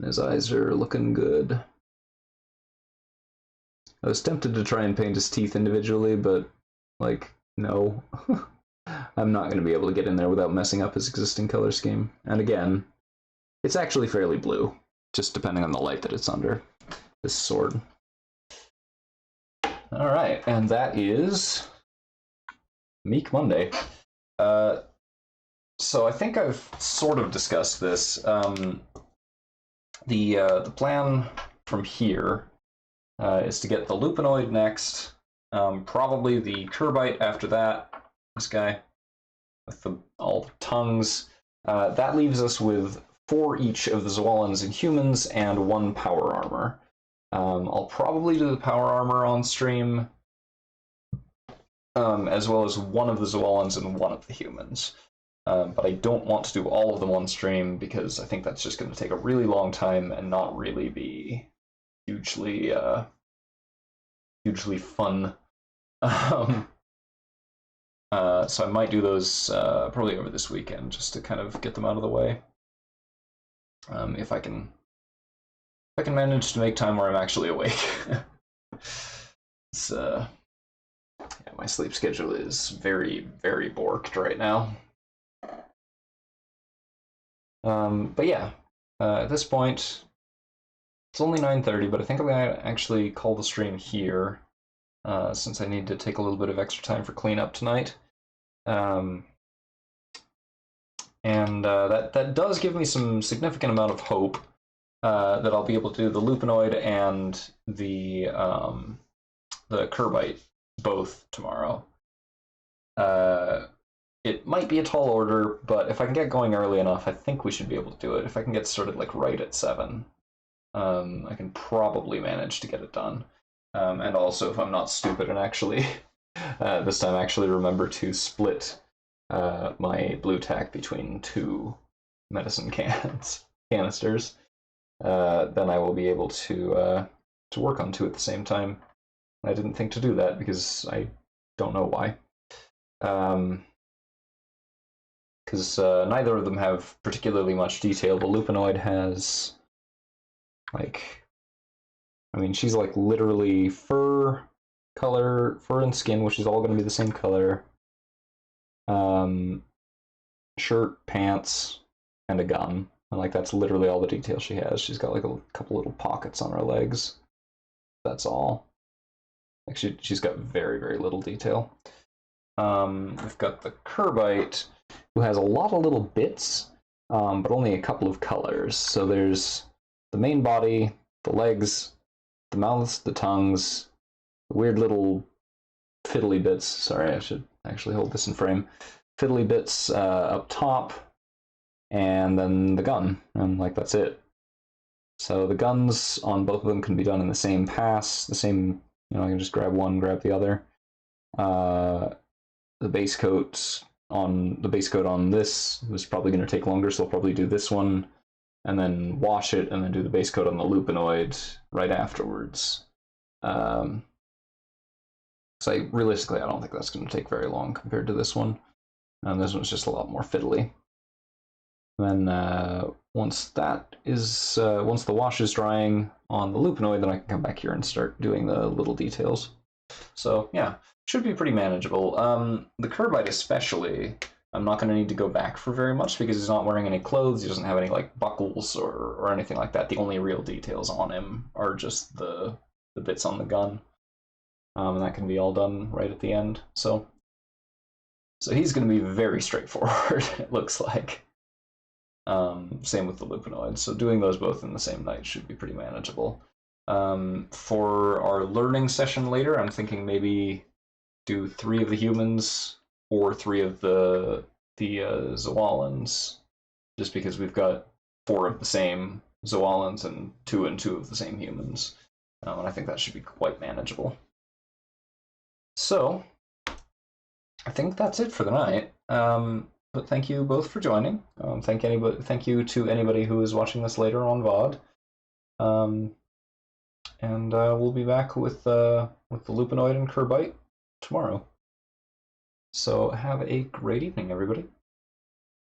His eyes are looking good. I was tempted to try and paint his teeth individually, but, like, no. I'm not going to be able to get in there without messing up his existing color scheme. And again, it's actually fairly blue, just depending on the light that it's under, this sword. Alright, and that is Meek Monday. So I think I've sort of discussed this. The plan from here is to get the Lupinoid next, probably the Curbite after that, this guy with all the tongues. That leaves us with 4 each of the Zoalans and humans and 1 power armor. I'll probably do the power armor on stream, as well as 1 of the Zoalans and 1 of the humans. But I don't want to do all of them on stream because I think that's just going to take a really long time and not really be hugely fun. So I might do those probably over this weekend just to kind of get them out of the way. If I can manage to make time where I'm actually awake. It's, yeah, my sleep schedule is very, very borked right now. But yeah, at this point, it's only 9:30, but I think I'm going to actually call the stream here, since I need to take a little bit of extra time for cleanup tonight. And that does give me some significant amount of hope that I'll be able to do the Lupinoid and the Curbite both tomorrow. It might be a tall order, but if I can get going early enough, I think we should be able to do it. If I can get started like right at 7, I can probably manage to get it done. And also, if I'm not stupid and actually this time actually remember to split my blue tack between 2 medicine canisters, then I will be able to work on 2 at the same time. I didn't think to do that because I don't know why. Because neither of them have particularly much detail. The Lupinoid has, like, I mean, she's like literally fur and skin, which is all going to be the same color. Shirt, pants, and a gun. And like that's literally all the detail she has. She's got like a couple little pockets on her legs. That's all. Like she's got very, very little detail. We've got the Curbite, who has a lot of little bits, but only a couple of colors. So there's the main body, the legs, the mouths, the tongues, the weird little fiddly bits. Sorry, I should actually hold this in frame. Fiddly bits up top, and then the gun, and like that's it. So the guns on both of them can be done in the same pass, the same, I can just grab one, grab the other. The base coat on this was probably going to take longer, so I'll probably do this one, and then wash it, and then do the base coat on the Lupinoid right afterwards. So realistically, I don't think that's going to take very long compared to this one. And this one's just a lot more fiddly. Then once the wash is drying on the Lupinoid, then I can come back here and start doing the little details. So yeah, should be pretty manageable. The Curbite especially, I'm not going to need to go back for very much because he's not wearing any clothes. He doesn't have any like buckles or anything like that. The only real details on him are just the bits on the gun, and that can be all done right at the end. So he's going to be very straightforward. It looks like. Same with the Lupinoid. So doing those both in the same night should be pretty manageable. For our learning session later, I'm thinking maybe do 3 of the humans or 3 of the Zoalans, just because we've got 4 of the same Zoalans and 2 of the same humans, and I think that should be quite manageable. So I think that's it for the night. But thank you both for joining. Thank you to anybody who is watching this later on VOD. And we'll be back with the Lupinoid and Curbite tomorrow. So have a great evening, everybody.